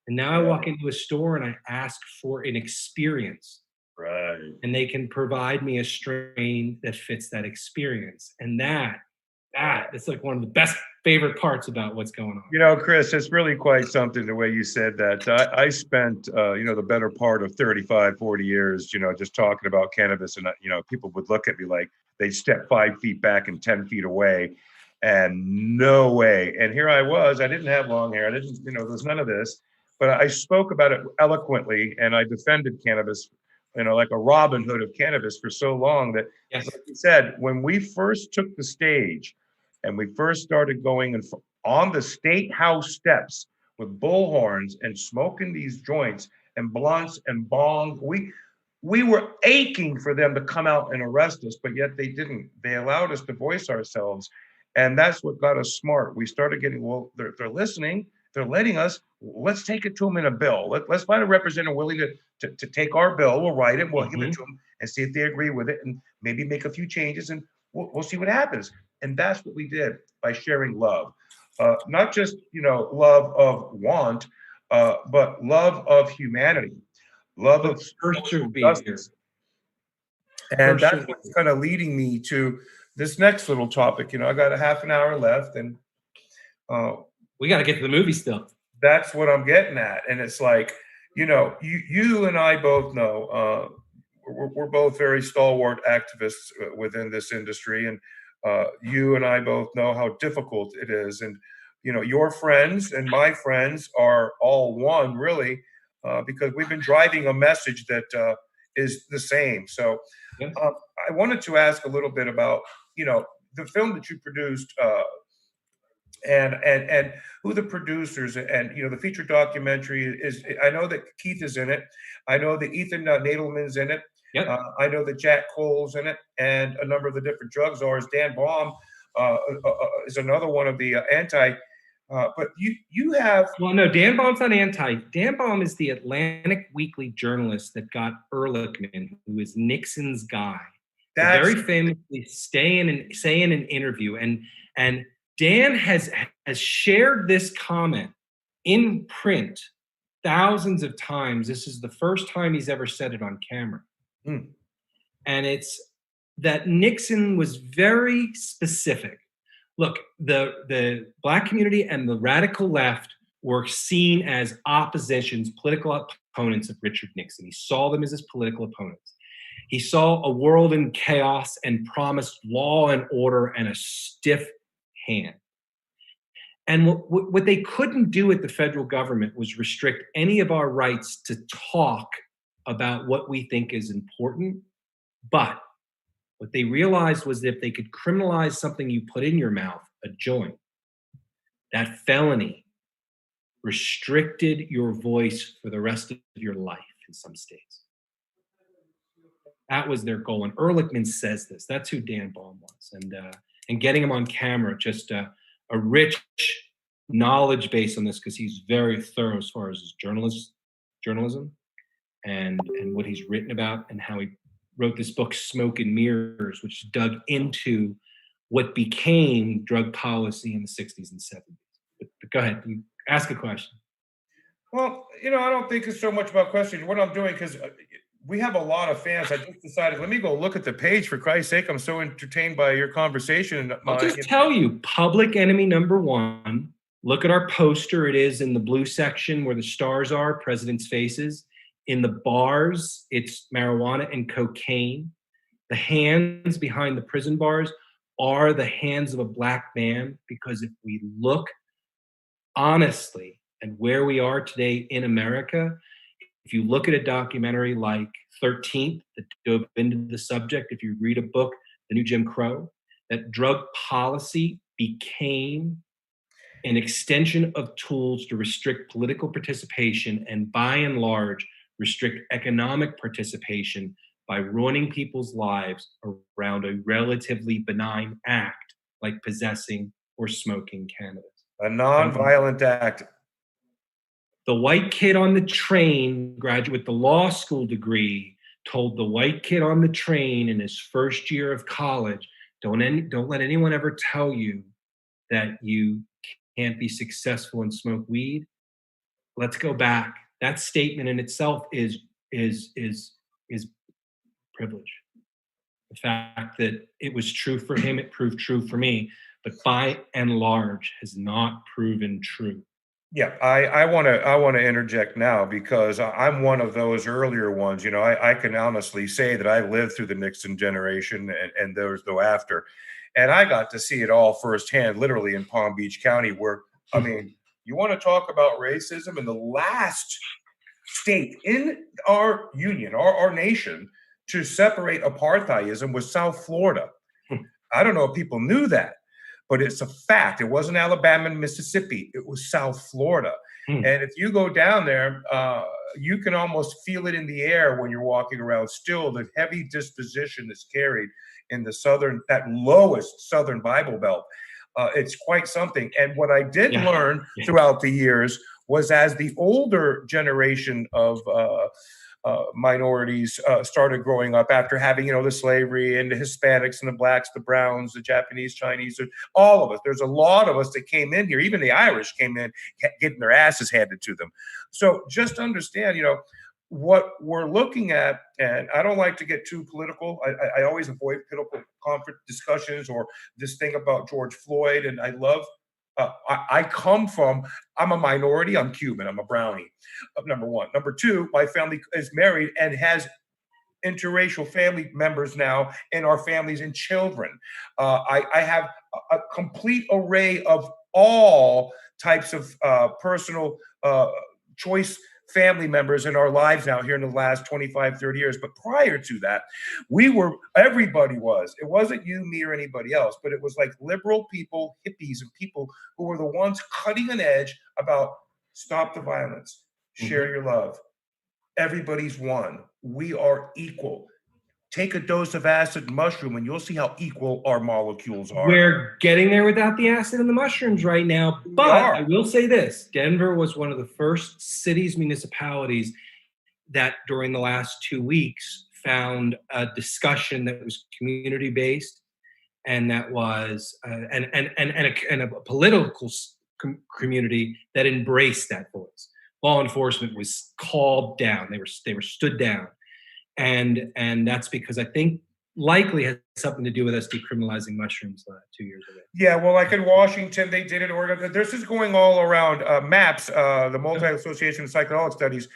And now I walk into a store and I ask for an experience. Right. And they can provide me a strain that fits that experience. And that It's like one of the best favorite parts about what's going on. You know, Chris, it's really quite something the way you said that. I spent, the better part of 35, 40 years, just talking about cannabis. And, people would look at me like they'd step 5 feet back and 10 feet away. And no way. And here I was. I didn't have long hair. I didn't, there's none of this. But I spoke about it eloquently and I defended cannabis, like a Robin Hood of cannabis for so long that, Yes. like you said, when we first took the stage and we first started going on the state house steps with bullhorns and smoking these joints and blunts and bong. We were aching for them to come out and arrest us, but yet they didn't. They allowed us to voice ourselves. And that's what got us smart. We started getting, well, they're listening, they're letting us, let's take it to them in a bill. Let's find a representative willing to take our bill. We'll write it, we'll give it to them and see if they agree with it and maybe make a few changes and we'll see what happens. And that's what we did by sharing love. Not just, love of want, but love of humanity, love of social justice. And that's what's kind of leading me to this next little topic. I got a half an hour left and we got to get to the movie still. That's what I'm getting at. And it's like, you and I both know, we're both very stalwart activists within this industry. And you and I both know how difficult it is. And, your friends and my friends are all one, really, because we've been driving a message that is the same. So I wanted to ask a little bit about, the film that you produced and who the producers and the feature documentary is. I know that Keith is in it. I know that Ethan Nadelman's in it. Yep. I know that Jack Cole's in it, and a number of the different drug czars. Dan Baum is another one of the anti. But you have. Well, no, Dan Baum's not anti. Dan Baum is the Atlantic Weekly journalist that got Ehrlichman, who is Nixon's guy. Very famously say in an interview, and Dan has shared this comment in print thousands of times. This is the first time he's ever said it on camera. And it's that Nixon was very specific. Look, the Black community and the radical left were seen as oppositions, political opponents of Richard Nixon. He saw them as his political opponents. He saw a world in chaos and promised law and order and a stiff hand. And what they couldn't do at the federal government was restrict any of our rights to talk about what we think is important. But what they realized was that if they could criminalize something you put in your mouth, a joint, that felony restricted your voice for the rest of your life in some states. That was their goal. And Ehrlichman says this. That's who Dan Baum was. And getting him on camera, just a rich knowledge base on this, because he's very thorough as far as his journalism and what he's written about and how he wrote this book, Smoke and Mirrors, which dug into what became drug policy in the 60s and 70s. But go ahead, you ask a question. Well, I don't think it's so much about questions. What I'm doing, because we have a lot of fans. I just decided, let me go look at the page, for Christ's sake. I'm so entertained by your conversation. I'll just tell you, Public Enemy #1. Look at our poster. It is in the blue section where the stars are, president's faces. In the bars, it's marijuana and cocaine. The hands behind the prison bars are the hands of a Black man, because if we look honestly at where we are today in America, if you look at a documentary like 13th that dove into the subject, if you read a book, The New Jim Crow, that drug policy became an extension of tools to restrict political participation and, by and large, restrict economic participation by ruining people's lives around a relatively benign act like possessing or smoking cannabis. A non-violent act. The white kid on the train, graduate with the law school degree, told the white kid on the train in his first year of college, don't let anyone ever tell you that you can't be successful and smoke weed. Let's go back. That statement in itself is privilege. The fact that it was true for him, it proved true for me. but by and large has not proven true. Yeah, I want to interject now because I'm one of those earlier ones. You know, I can honestly say that I lived through the Nixon generation and there was no after, and I got to see it all firsthand, literally in Palm Beach County. Where I mean, you want to talk about racism, and the last state in our union, our nation, to separate apartheidism was South Florida. I don't know if people knew that, but it's a fact. It wasn't Alabama and Mississippi. It was South Florida. And if you go down there, you can almost feel it in the air when you're walking around. Still, the heavy disposition is carried in the that lowest southern Bible Belt. It's quite something. And what I did learn throughout the years was as the older generation of minorities started growing up after having, the slavery and the Hispanics and the blacks, the browns, the Japanese, Chinese, all of us. There's a lot of us that came in here. Even the Irish came in getting their asses handed to them. So just understand, what we're looking at, and I don't like to get too political. I always avoid political conflict discussions or this thing about George Floyd. And I love, I'm a minority. I'm Cuban. I'm a brownie, number one. Number two, my family is married and has interracial family members now in our families and children. I have a complete array of all types of personal choice family members in our lives now here in the last 25, 30 years. But prior to that, everybody was. It wasn't you, me, or anybody else, but it was like liberal people, hippies, and people who were the ones cutting an edge about stop the violence, share your love. Everybody's one. We are equal. Take a dose of acid and mushroom and you'll see how equal our molecules are. We're getting there without the acid and the mushrooms right now. But I will say this, Denver was one of the first cities, municipalities that during the last 2 weeks found a discussion that was community-based and that was and a political community that embraced that voice. Law enforcement was called down. They were stood down. And that's because I think likely has something to do with us decriminalizing mushrooms 2 years ago. Yeah, well, like in Washington, they did it. Oregon, this is going all around. MAPS, the Multi-Association of Psychedelic Studies,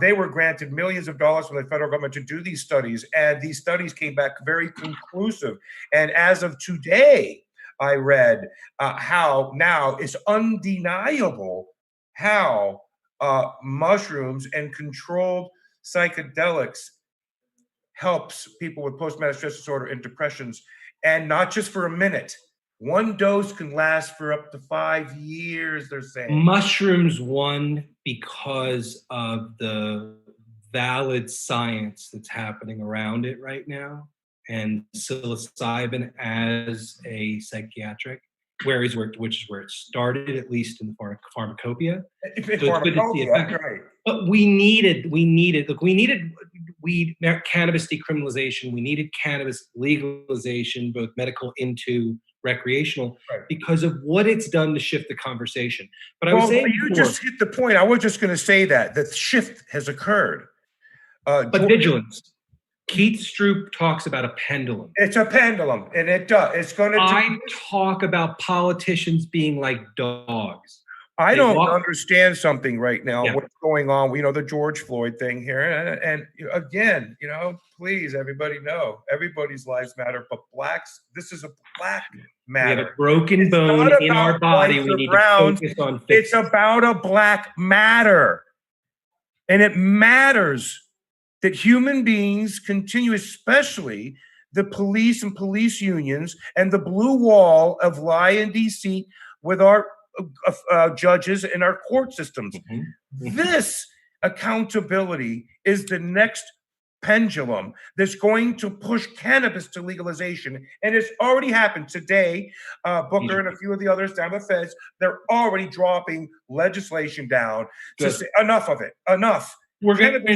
they were granted millions of dollars from the federal government to do these studies, and these studies came back very conclusive. And as of today, I read how now it's undeniable how mushrooms and controlled psychedelics helps people with post-traumatic stress disorder and depressions, and not just for a minute. One dose can last for up to 5 years, they're saying. Mushrooms won because of the valid science that's happening around it right now, and psilocybin as a psychiatric, which is where it started, at least in the pharmacopoeia. Right. But we needed weed cannabis decriminalization. We needed cannabis legalization, both medical into recreational, because of what it's done to shift the conversation. But I was saying you just hit the point. I was just going to say that the shift has occurred. But vigilance. Keith Stroop talks about a pendulum. It's a pendulum, and it does. It's going to. I talk about politicians being like dogs. I don't understand something right now. Yeah. What's going on? The George Floyd thing here, and again, please, everybody know, everybody's lives matter, but blacks. This is a black matter. We have a broken bone in our body. We need to focus on fixing. It's about a black matter, and it matters that human beings continue, especially the police and police unions and the blue wall of lie and deceit with our judges and our court systems. This accountability is the next pendulum that's going to push cannabis to legalization. And it's already happened today. Booker and a few of the others down the feds, they're already dropping legislation down to say enough of it, enough. We're going to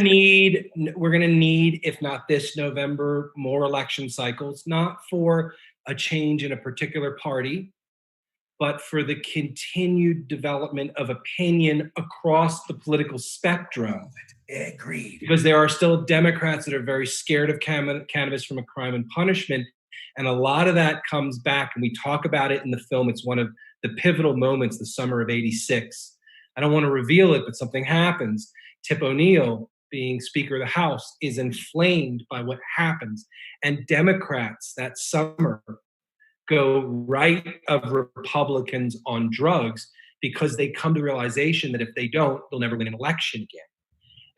need, if not this November, more election cycles, not for a change in a particular party, but for the continued development of opinion across the political spectrum. Agreed. Because there are still Democrats that are very scared of cannabis from a crime and punishment And a lot of that comes back, and we talk about it in the film. It's one of the pivotal moments, the summer of '86. I don't want to reveal it, but something happens. Tip O'Neill, being Speaker of the House, is inflamed by what happens. And Democrats that summer go right of Republicans on drugs because they come to the realization that if they don't, they'll never win an election again.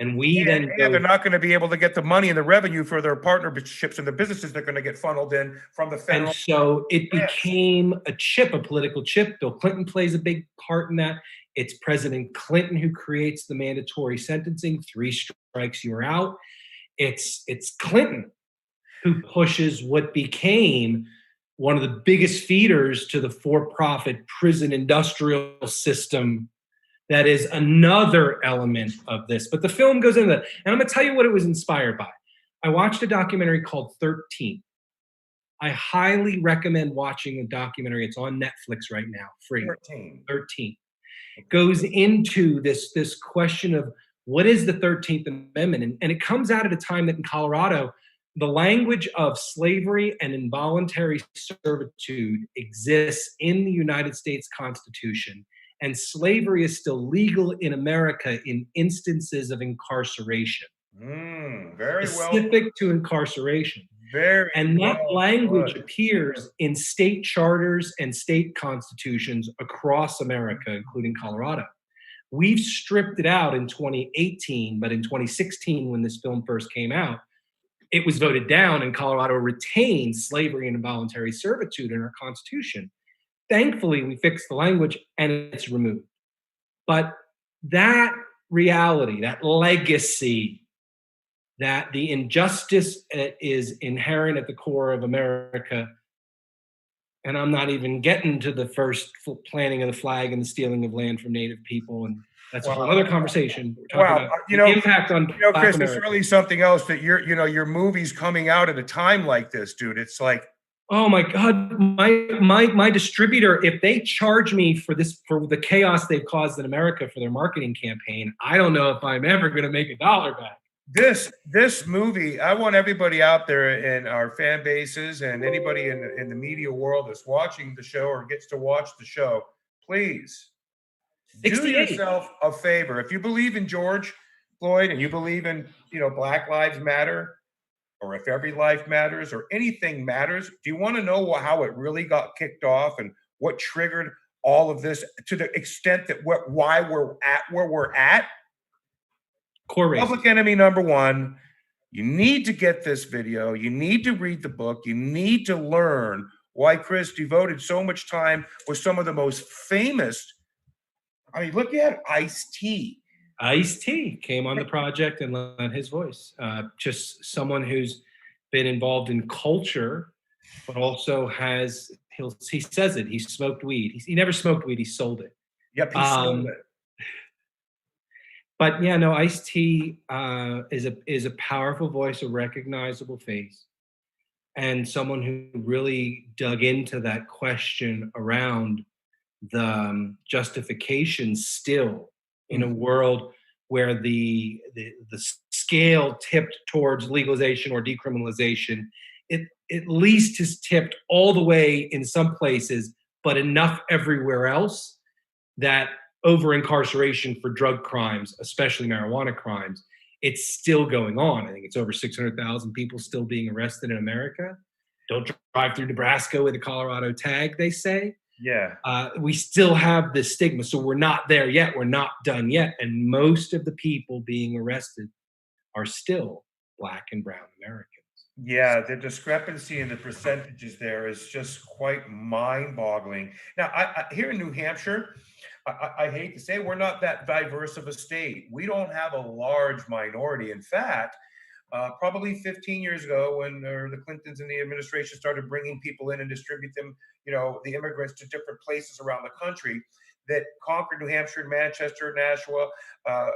And we then go, they're not going to be able to get the money and the revenue for their partnerships and the businesses they're going to get funneled in from the federal. and so it became a chip, a political chip. Bill Clinton plays a big part in that. It's President Clinton who creates the mandatory sentencing, 3 strikes, you're out. It's Clinton who pushes what became one of the biggest feeders to the for-profit prison industrial system. That is another element of this. But the film goes into that. And I'm going to tell you what it was inspired by. I watched a documentary called 13. I highly recommend watching the documentary. It's on Netflix right now, free. 13. It goes into this question of what is the 13th Amendment? And it comes out at a time that in Colorado, the language of slavery and involuntary servitude exists in the United States Constitution. And slavery is still legal in America in instances of incarceration. Very specific to incarceration. And that language appears in state charters and state constitutions across America, including Colorado. We've stripped it out in 2018, but in 2016, when this film first came out, it was voted down, and Colorado retained slavery and involuntary servitude in our Constitution. Thankfully, we fixed the language and it's removed. But that reality, that legacy, that the injustice is inherent at the core of America, and I'm not even getting to the first planting of the flag and the stealing of land from Native people, and that's a whole other conversation. We're talking about the impact on Black Chris, America. it's really something else that your movie's coming out at a time like this, dude. It's like, oh my God, my distributor, if they charge me for the chaos they've caused in America for their marketing campaign, I don't know if I'm ever going to make $1 back. This movie, I want everybody out there in our fan bases and anybody in the media world that's watching the show or gets to watch the show, please do yourself a favor. If you believe in George Floyd and you believe in, Black Lives Matter, or if every life matters or anything matters, do you want to know how it really got kicked off and what triggered all of this to the extent that why we're at where we're at? Public Enemy #1. You need to get this video. You need to read the book. You need to learn why Chris devoted so much time with some of the most famous. I mean, look at Ice-T. Ice-T came on the project and lent his voice. Just someone who's been involved in culture, but also he says it. He smoked weed. He never smoked weed. He sold it. Yep, he sold it. But yeah, no, Ice-T is a powerful voice, a recognizable face, and someone who really dug into that question around the justification still in a world where the scale tipped towards legalization or decriminalization. It at least has tipped all the way in some places, but enough everywhere else that over incarceration for drug crimes, especially marijuana crimes, it's still going on. I think it's over 600,000 people still being arrested in America. Don't drive through Nebraska with a Colorado tag, they say. Yeah. We still have this stigma. So we're not there yet. We're not done yet. And most of the people being arrested are still Black and brown Americans. Yeah, the discrepancy in the percentages there is just quite mind-boggling. Now, I here in New Hampshire, I hate to say we're not that diverse of a state. We don't have a large minority. In fact, probably 15 years ago, when the Clintons and the administration started bringing people in and distribute them, the immigrants to different places around the country, that Concord, New Hampshire, Manchester, Nashua,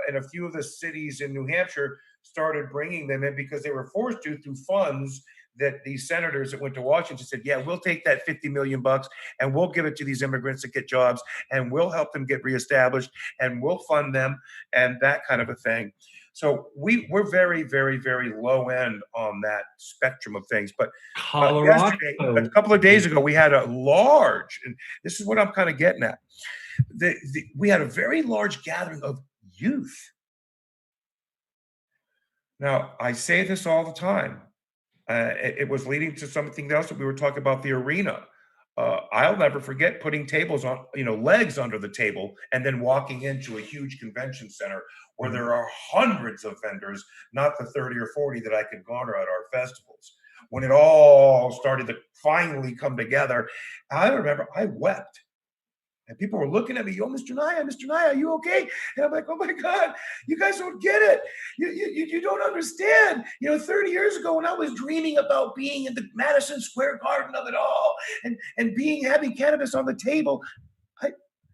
and a few of the cities in New Hampshire started bringing them in because they were forced to through funds that these senators that went to Washington said, yeah, we'll take that $50 million and we'll give it to these immigrants to get jobs and we'll help them get reestablished and we'll fund them and that kind of a thing. So we're very, very, very low end on that spectrum of things. But Colorado. yesterday, a couple of days ago, we had a large, and this is what I'm kind of getting at. We had a very large gathering of youth. Now, I say this all the time. It was leading to something else that we were talking about, the arena. I'll never forget putting tables on, legs under the table, and then walking into a huge convention center where there are hundreds of vendors, not the 30 or 40 that I could garner at our festivals. When it all started to finally come together, I remember I wept. And people were looking at me, yo, Mr. Naya, are you okay? And I'm like, oh my God, you guys don't get it. You don't understand. 30 years ago when I was dreaming about being in the Madison Square Garden of it all and having cannabis on the table,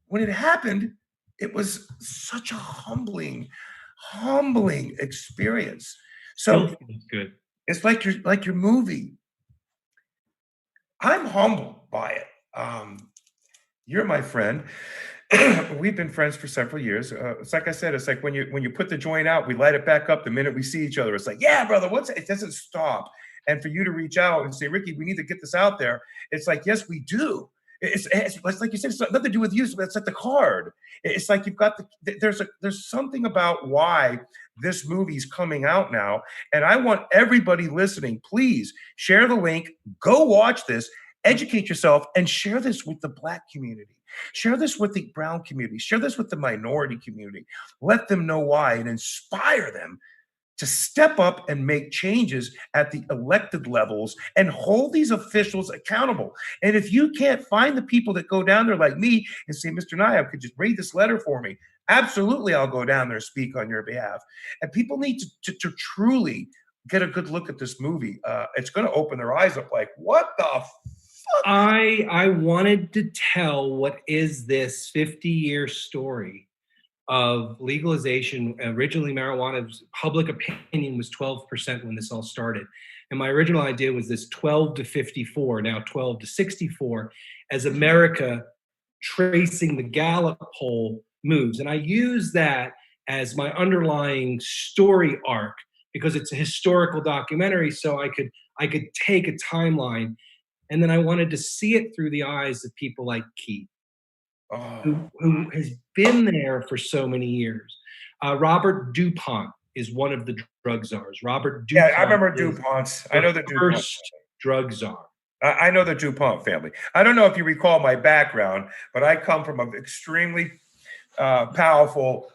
when it happened, it was such a humbling experience. So good. It's like your movie. I'm humbled by it. You're my friend. We've been friends for several years. It's like I said, it's like when you put the joint out, we light it back up the minute we see each other. It's like, yeah, brother, it doesn't stop. And for you to reach out and say, Ricky, we need to get this out there. It's like, yes, we do. It's like you said, it's nothing to do with you, but it's like the card. It's like you've got there's something about why this movie's coming out now. And I want everybody listening, please share the link, go watch this. Educate yourself and share this with the Black community. Share this with the brown community. Share this with the minority community. Let them know why and inspire them to step up and make changes at the elected levels and hold these officials accountable. And if you can't find the people that go down there like me and say, Mr. Naya, could you read this letter for me? Absolutely, I'll go down there and speak on your behalf. And people need to truly get a good look at this movie. It's going to open their eyes up like, what the I wanted to tell what is this 50-year story of legalization. Originally, marijuana's public opinion was 12% when this all started. And my original idea was this 12 to 54, now 12 to 64, as America tracing the Gallup poll moves. And I use that as my underlying story arc because it's a historical documentary, so I could take a timeline. And then I wanted to see it through the eyes of people like Keith, who has been there for so many years. Robert DuPont is one of the drug czars. Robert DuPont. Yeah, I remember DuPonts. I know the DuPont. First drug czar. I know the DuPont family. I don't know if you recall my background, but I come from an extremely powerful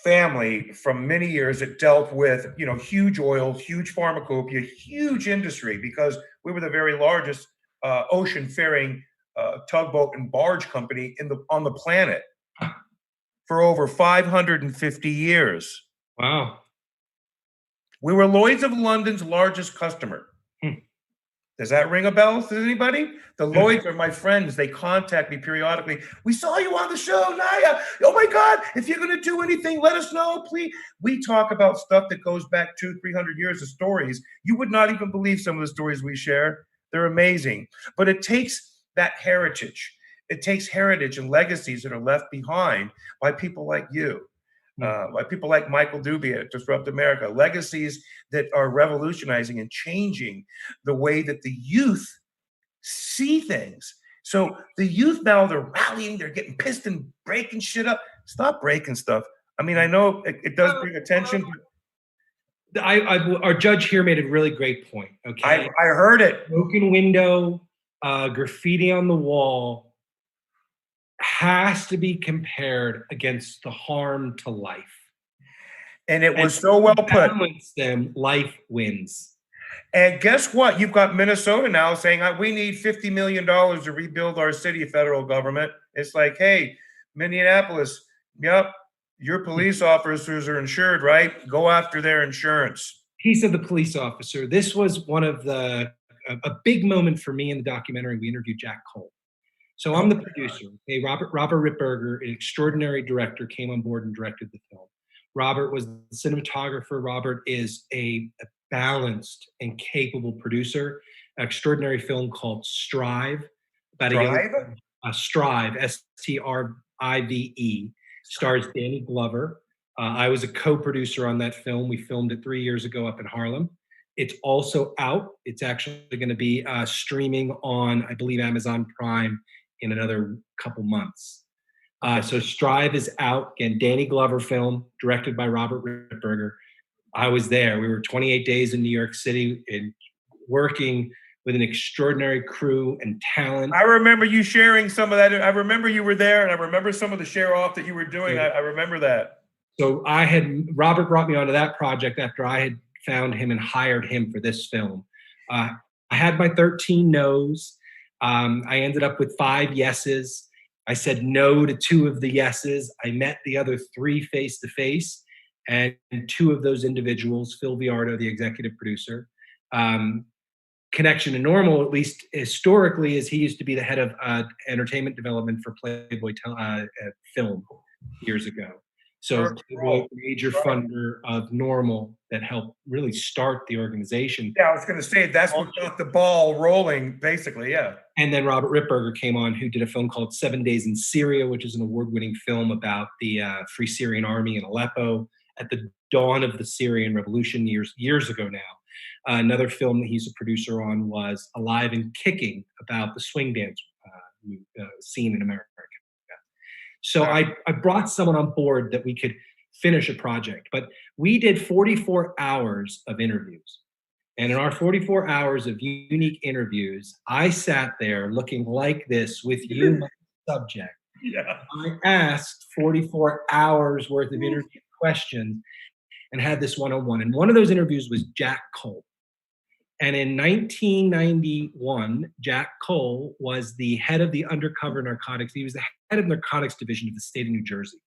family from many years that dealt with, huge oil, huge pharmacopoeia, huge industry, because we were the very largest ocean faring tugboat and barge company on the planet for over 550 years. Wow. We were Lloyd's of London's largest customer. Does that ring a bell to anybody? The Lloyds are my friends. They contact me periodically. We saw you on the show, Naya. Oh my God, if you're going to do anything, let us know, please. We talk about stuff that goes back 200-300 years of stories. You would not even believe some of the stories we share. They're amazing. But it takes that heritage. It takes heritage and legacies that are left behind by people like you. By people like Michael Dubia at Disrupt America, legacies that are revolutionizing and changing the way that the youth see things. So the youth now, they're rallying, they're getting pissed and breaking shit up. Stop breaking stuff. I mean, I know it does bring attention. But our judge here made a really great point. Okay, I heard it. Broken window, graffiti on the wall has to be compared against the harm to life. And it was so well put. Them, life wins. And guess what? You've got Minnesota now saying, we need $50 million to rebuild our city, federal government. It's like, hey, Minneapolis, yep, your police officers are insured, right? Go after their insurance. Piece of the police officer. This was one of a big moment for me in the documentary. We interviewed Jack Cole. So I'm the producer. Hey, Robert Rittberger, an extraordinary director, came on board and directed the film. Robert was the cinematographer. Robert is a balanced and capable producer. An extraordinary film called Strive. Strive, S-T-R-I-V-E. Stars Danny Glover. I was a co-producer on that film. We filmed it 3 years ago up in Harlem. It's also out. It's actually going to be streaming on, I believe, Amazon Prime in another couple months. So Strive is out. Again, Danny Glover film, directed by Robert Rittberger. I was there. We were 28 days in New York City and working with an extraordinary crew and talent. I remember you sharing some of that. I remember you were there, and I remember some of the share off that you were doing. I remember that. So Robert brought me onto that project after I had found him and hired him for this film. I had my 13 no's. I ended up with 5 yeses. I said no to 2 of the yeses. I met the other 3 face to face, and 2 of those individuals, Phil Viardo, the executive producer, connection to Normal, at least historically, is he used to be the head of entertainment development for Playboy Film years ago. So Playboy, major funder of Normal that helped really start the organization. Yeah, I was going to say that's what got the ball rolling, basically. Yeah. And then Robert Rittberger came on, who did a film called 7 Days in Syria, which is an award-winning film about the Free Syrian Army in Aleppo at the dawn of the Syrian Revolution years ago now. Another film that he's a producer on was Alive and Kicking, about the swing dance scene in America. So I brought someone on board that we could finish a project, but we did 44 hours of interviews. And in our 44 hours of unique interviews, I sat there looking like this with you, my subject. Yeah. I asked 44 hours worth of interview questions and had this one-on-one. And one of those interviews was Jack Cole. And in 1991, Jack Cole was the head of the undercover narcotics. He was the head of the narcotics division of the state of New Jersey.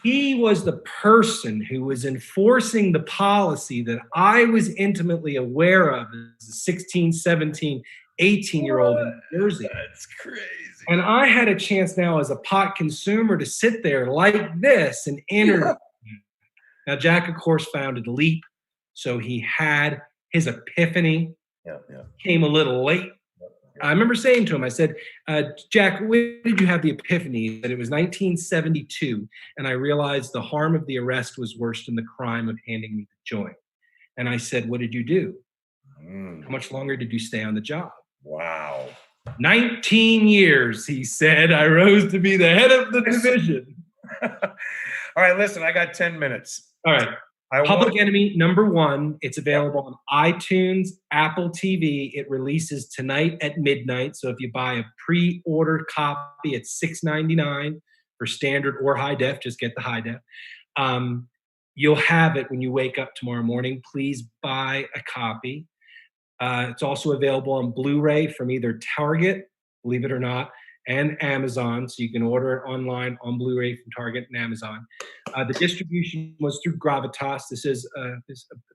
He was the person who was enforcing the policy that I was intimately aware of as a 16, 17, 18-year-old in New Jersey. That's crazy. And I had a chance now as a pot consumer to sit there like this and interview. Now, Jack, of course, founded Leap. So he had his epiphany. Came a little late. I remember saying to him, I said, Jack, when did you have the epiphany? He said it was 1972, and I realized the harm of the arrest was worse than the crime of handing me the joint. And I said, what did you do? How much longer did you stay on the job? Wow. 19 years, he said. I rose to be the head of the division. All right, listen, I got 10 minutes. All right. Public Enemy #1. It's available on iTunes, Apple TV. It releases tonight at midnight. So if you buy a pre-order copy, it's $6.99 for standard or high def. Just get the high def. You'll have it when you wake up tomorrow morning. Please buy a copy. It's also available on Blu-ray from either Target, believe it or not, and Amazon. So you can order it online on Blu-ray from Target and Amazon. The distribution was through Gravitas. This is a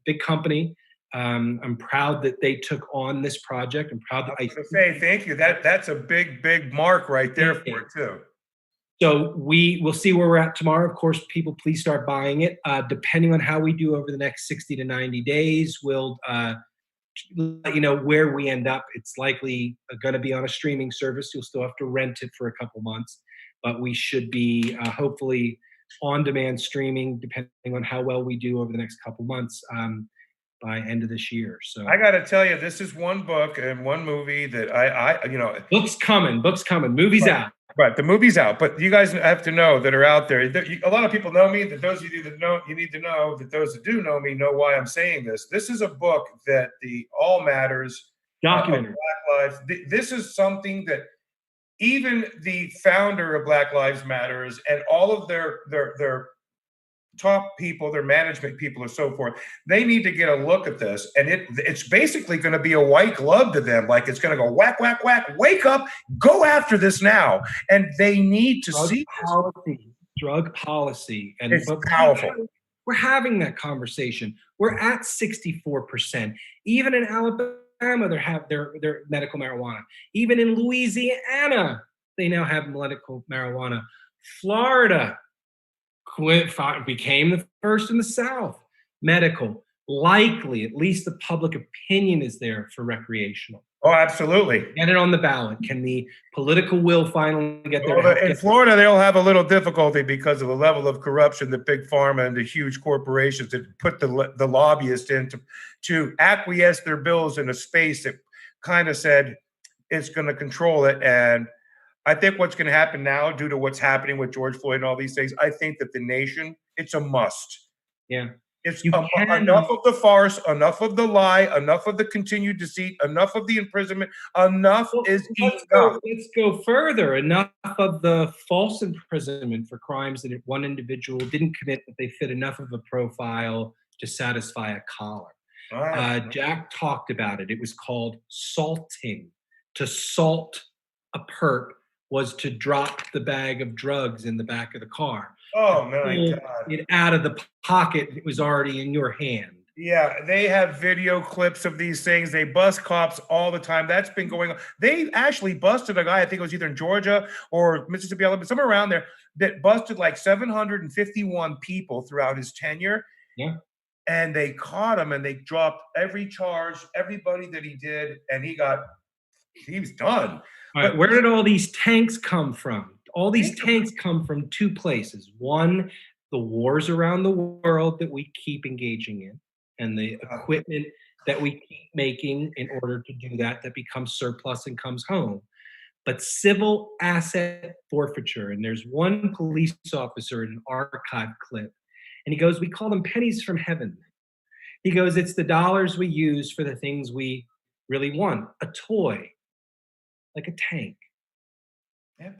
big company. I'm proud that they took on this project. I'm proud that I say thank you. That's a big mark right there for it too. So we will see where we're at tomorrow. Of course, people, please start buying it. Depending on how we do over the next 60 to 90 days, we'll let you know where we end up. It's likely going to be on a streaming service. You'll still have to rent it for a couple months, but we should be hopefully on-demand streaming, depending on how well we do over the next couple months, by end of this year. So I got to tell you, this is one book and one movie that I books coming, movies out. Right, the movie's out, but you guys have to know that are out there. A lot of people know me. That those of you that know, you need to know that those that do know me know why I'm saying this. This is a book that the All Matters documentary, Black Lives. This is something that even the founder of Black Lives Matters and all of their top people, their management people, and so forth, they need to get a look at this. And it's basically going to be a white glove to them. Like it's going to go whack, whack, whack. Wake up, go after this now. And they need to see drug policy. And it's powerful. We're having that conversation. We're at 64%. Even in Alabama, they have their medical marijuana. Even in Louisiana, they now have medical marijuana. Florida became the first in the South. Medical, likely, at least the public opinion is there for recreational. Oh, absolutely. Get it on the ballot. Can the political will finally get there? Well, in Florida, they'll have a little difficulty because of the level of corruption that big pharma and the huge corporations that put the lobbyists in to acquiesce their bills in a space that kind of said it's going to control it. And I think what's going to happen now, due to what's happening with George Floyd and all these things, I think that the nation, it's a must. Yeah. It's enough of the farce, enough of the lie, enough of the continued deceit, enough of the imprisonment, enough is enough. Let's go further. Enough of the false imprisonment for crimes that one individual didn't commit, but they fit enough of a profile to satisfy a collar. Jack talked about it. It was called salting. To salt a perp was to drop the bag of drugs in the back of the car. Oh my God. It out of the pocket, it was already in your hand. Yeah, they have video clips of these things. They bust cops all the time. That's been going on. They actually busted a guy, I think it was either in Georgia or Mississippi, Alabama, somewhere around there, that busted like 751 people throughout his tenure. Yeah. And they caught him and they dropped every charge, everybody that he did, and he was done. But where did all these tanks come from? All these tanks come from two places. One, the wars around the world that we keep engaging in, and the equipment that we keep making in order to do that becomes surplus and comes home. But civil asset forfeiture, and there's one police officer in an archive clip, and he goes, we call them pennies from heaven. He goes, it's the dollars we use for the things we really want. A toy, like a tank. Yep.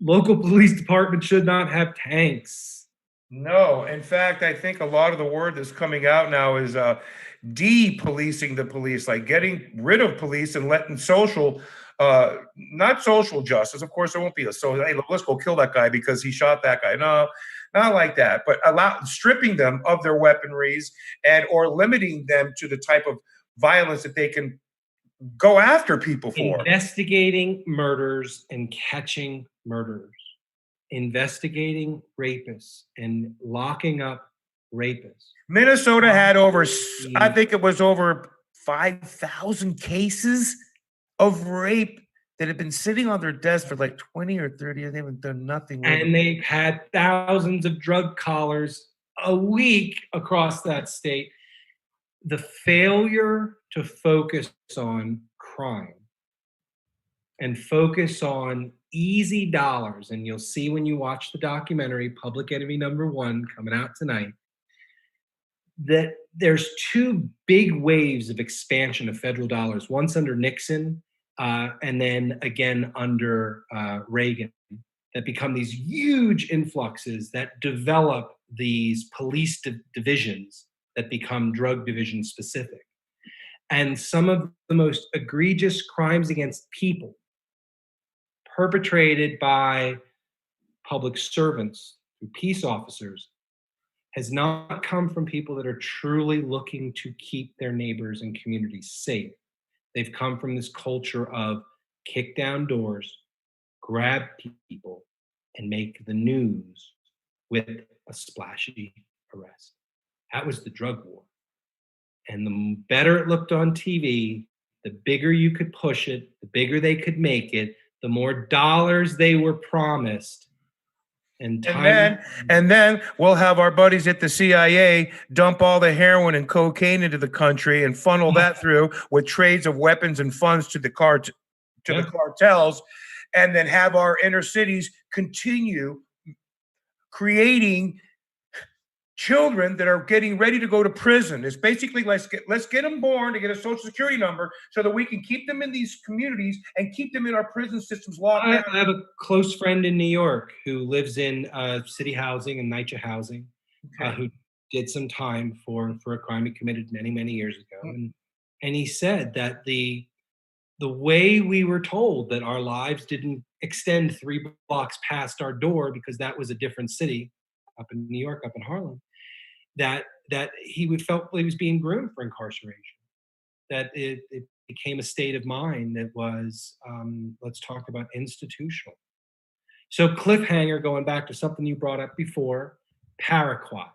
Local police departments should not have tanks. No, in fact, I think a lot of the word that's coming out now is de-policing the police, like getting rid of police and letting not social justice. Of course, there won't be hey, let's go kill that guy because he shot that guy. No, not like that, but stripping them of their weaponries or limiting them to the type of violence that they can go after people for. Investigating murders and catching murderers. Investigating rapists and locking up rapists. Minnesota had I think it was over 5,000 cases of rape that have been sitting on their desk for like 20 or 30 years. They haven't done nothing with and they've had thousands of drug collars a week across that state. The failure to focus on crime and focus on easy dollars, and you'll see when you watch the documentary Public Enemy #1 coming out tonight, that there's two big waves of expansion of federal dollars, once under Nixon and then again under Reagan, that become these huge influxes that develop these police divisions that become drug division specific. And some of the most egregious crimes against people perpetrated by public servants, through peace officers, has not come from people that are truly looking to keep their neighbors and communities safe. They've come from this culture of kick down doors, grab people, and make the news with a splashy arrest. That was the drug war. And the better it looked on TV, the bigger you could push it, the bigger they could make it, the more dollars they were promised. And then we'll have our buddies at the CIA dump all the heroin and cocaine into the country and funnel that through with trades of weapons and funds to the cartels, and then have our inner cities continue creating children that are getting ready to go to prison. It's basically let's get them born to get a social security number so that we can keep them in these communities and keep them in our prison systems locked down. I have a close friend in New York who lives in city housing and NYCHA housing, who did some time for a crime he committed many years ago, and he said that the way we were told that our lives didn't extend 3 blocks past our door because that was a different city up in New York, up in Harlem, that he felt he was being groomed for incarceration, that it became a state of mind that was, let's talk about institutional. So cliffhanger, going back to something you brought up before, Paraquat.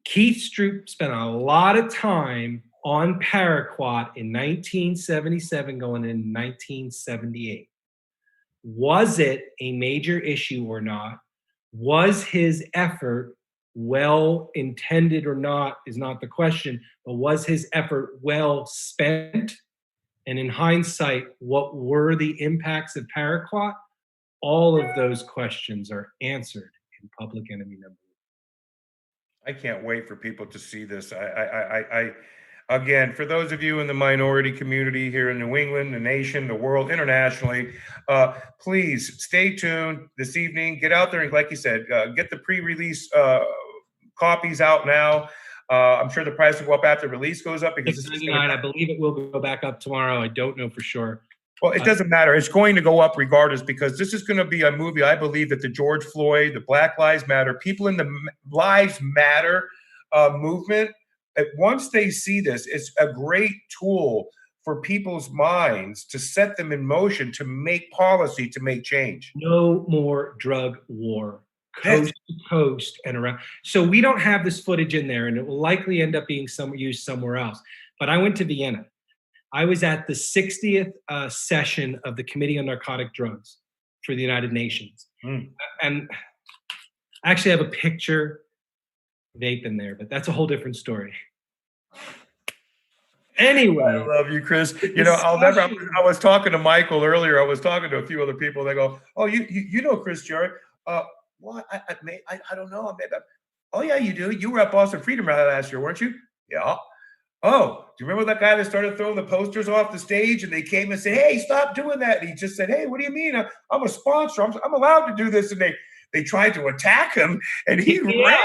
Keith Stroop spent a lot of time on paraquat in 1977 going into 1978. Was it a major issue or not? Was his effort well intended or not is not the question, but was his effort well spent? And in hindsight, what were the impacts of paraquat? All of those questions are answered in Public Enemy #1. I can't wait for people to see this. Again, for those of you in the minority community here in New England, the nation, the world, internationally, please stay tuned this evening. Get out there and, like you said, get the pre-release copies out now. I'm sure the price will go up after release goes up because $6.99. I believe it will go back up tomorrow. I don't know for sure. Well, it doesn't matter. It's going to go up regardless because this is going to be a movie. I believe that the George Floyd, the Black Lives Matter, people in the Lives Matter movement, once they see this, it's a great tool for people's minds to set them in motion, to make policy, to make change. No more drug war, coast to coast and around. So we don't have this footage in there, and it will likely end up being used somewhere else. But I went to Vienna. I was at the 60th session of the Committee on Narcotic Drugs for the United Nations. And I actually have a picture vape in there, but that's a whole different story. Anyway. I love you, Chris. You know, I'll never, I was talking to Michael earlier. I was talking to a few other people. They go, oh, you know Chris Chiari. What? I don't know. Oh, yeah, you do. You were at Boston Freedom Rally last year, weren't you? Yeah. Oh, do you remember that guy that started throwing the posters off the stage and they came and said, hey, stop doing that. And he just said, hey, what do you mean? I'm a sponsor. I'm allowed to do this. And they tried to attack him and he ran.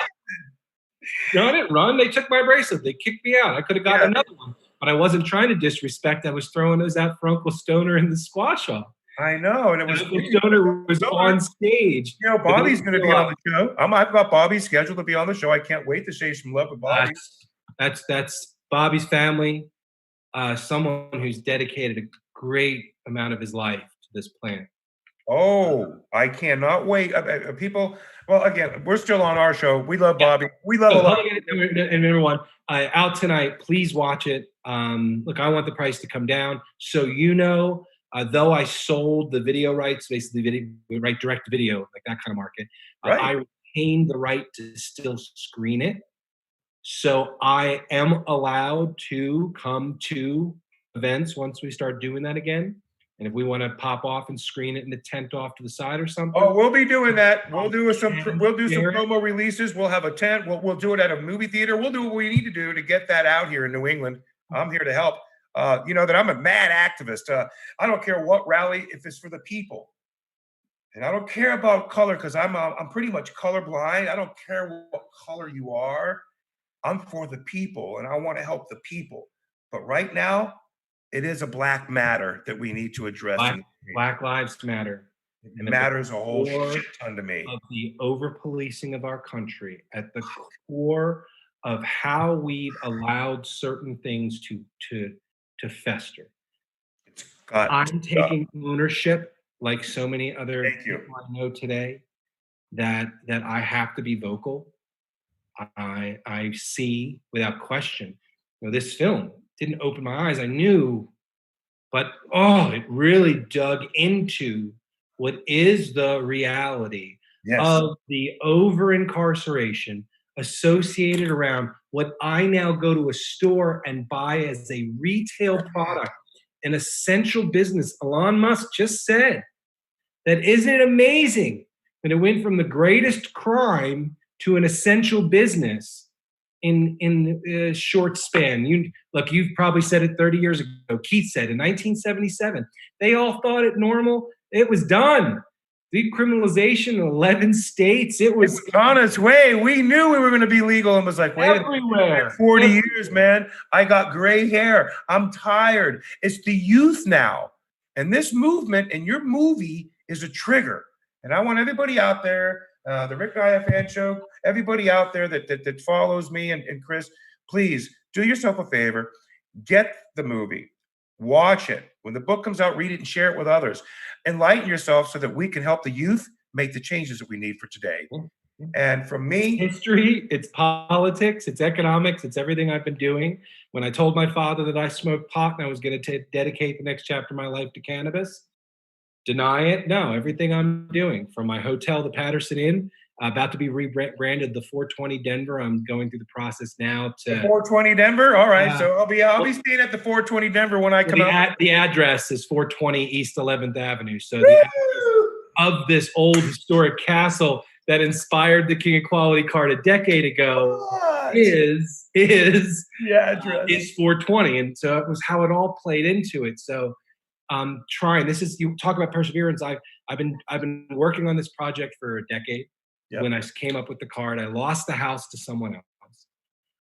No, I didn't run. They took my bracelet. They kicked me out. I could have got another one, but I wasn't trying to disrespect. I was throwing those out for Uncle Stoner in the squash off. I know. And it was Uncle Stoner was on stage. You know, Bobby's going to be on the show. I've got Bobby scheduled to be on the show. I can't wait to share some love with Bobby. That's Bobby's family, someone who's dedicated a great amount of his life to this plant. Oh, I cannot wait. People, well, again, we're still on our show. We love Bobby. We love a lot. And number one, out tonight, please watch it. Look, I want the price to come down. So, though I sold the video rights, basically direct to video, like that kind of market, I retained the right to still screen it. So I am allowed to come to events once we start doing that again. And if we want to pop off and screen it in the tent off to the side or something. Oh, we'll be doing that. We'll do some promo releases. We'll have a tent. We'll do it at a movie theater. We'll do what we need to do to get that out here in New England. I'm here to help. You know that I'm a mad activist. I don't care what rally, if it's for the people. And I don't care about color because I'm pretty much colorblind. I don't care what color you are. I'm for the people and I want to help the people. But right now, it is a black matter that we need to address. Black Lives Matter. It matters a whole shit ton to me. Of the over-policing of our country, at the core of how we've allowed certain things to fester. I'm taking ownership, like so many other people I know today, that I have to be vocal. I see without question, this film didn't open my eyes. I knew, but it really dug into what is the reality of the over-incarceration associated around what I now go to a store and buy as a retail product, an essential business. Elon Musk just said that. Isn't it amazing that it went from the greatest crime to an essential business in a short span? You've probably said it 30 years ago. Keith said in 1977, they all thought it normal. It was done. Decriminalization in 11 states. It was on its way. We knew we were going to be legal and was like, wait, everywhere. 40 years, man. I got gray hair. I'm tired. It's the youth now. And this movement and your movie is a trigger. And I want everybody out there, the Rick Naya fan show, everybody out there that follows me and Chris, please do yourself a favor. Get the movie. Watch it. When the book comes out, read it and share it with others. Enlighten yourself so that we can help the youth make the changes that we need for today. And from me, history, it's politics, it's economics, it's everything I've been doing. When I told my father that I smoked pot and I was going to dedicate the next chapter of my life to cannabis, deny it? No, everything I'm doing, from my hotel, the Patterson Inn, about to be rebranded the 420 Denver. I'm going through the process now to the 420 Denver. All right, so I'll be staying at the 420 Denver when I come out. The address is 420 East 11th Avenue. So the address of this old historic castle that inspired the King of Quality card a decade ago is the address. Is 420, and so it was how it all played into it. So I'm trying. This is, you talk about perseverance. I've been working on this project for a decade. Yep. When I came up with the card, I lost the house to someone else.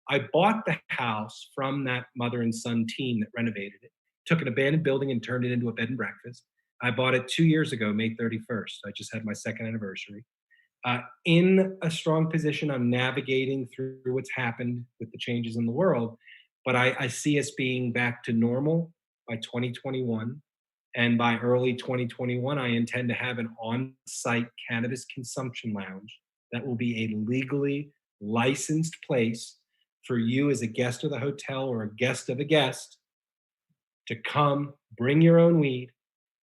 I bought the house from that mother and son team that renovated it, took an abandoned building and turned it into a bed and breakfast. I bought it 2 years ago, May 31st. I just had my second anniversary. In a strong position, I'm navigating through what's happened with the changes in the world, but I see us being back to normal by 2021. And by early 2021, I intend to have an on-site cannabis consumption lounge that will be a legally licensed place for you as a guest of the hotel or a guest of a guest to come, bring your own weed,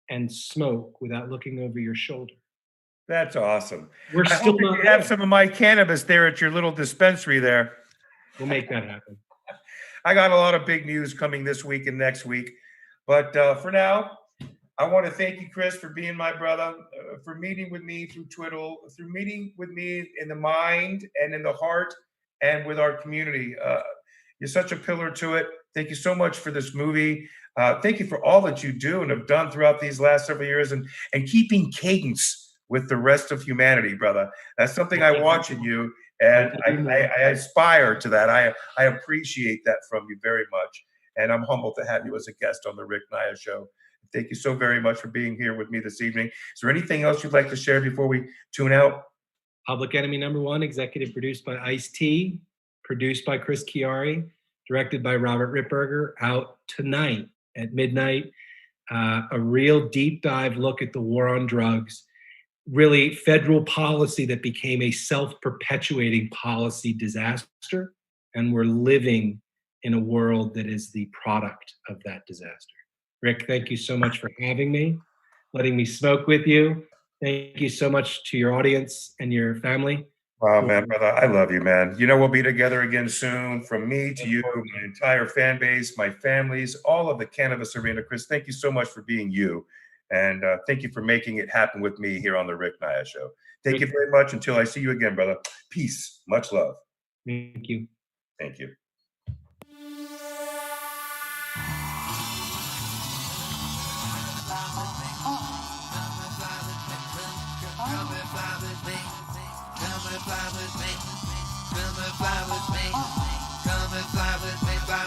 and smoke without looking over your shoulder. That's awesome. We're still not you have some of my cannabis there at your little dispensary there. We'll make that happen. I got a lot of big news coming this week and next week. But for now, I want to thank you, Chris, for being my brother, for meeting with me through Twitter, through meeting with me in the mind and in the heart and with our community. You're such a pillar to it. Thank you so much for this movie. Thank you for all that you do and have done throughout these last several years and keeping cadence with the rest of humanity, brother. That's something I watch in you, and I aspire to that. I appreciate that from you very much, and I'm humbled to have you as a guest on the Rick Naya Show. Thank you so very much for being here with me this evening. Is there anything else you'd like to share before we tune out? Public Enemy #1, executive produced by Ice-T, produced by Chris Chiari, directed by Robert Rittberger, out tonight at midnight. A real deep dive look at the war on drugs, really federal policy that became a self-perpetuating policy disaster. And we're living in a world that is the product of that disaster. Rick, thank you so much for having me, letting me smoke with you. Thank you so much to your audience and your family. Wow, man, brother, I love you, man. You know, we'll be together again soon. From me to you, my entire fan base, my families, all of the cannabis arena. Chris, thank you so much for being you. And thank you for making it happen with me here on the Rick Naya Show. Thank you very much. Until I see you again, brother. Peace. Much love. Thank you. Thank you. Come and fly with me, fly with me, come and fly with me, fly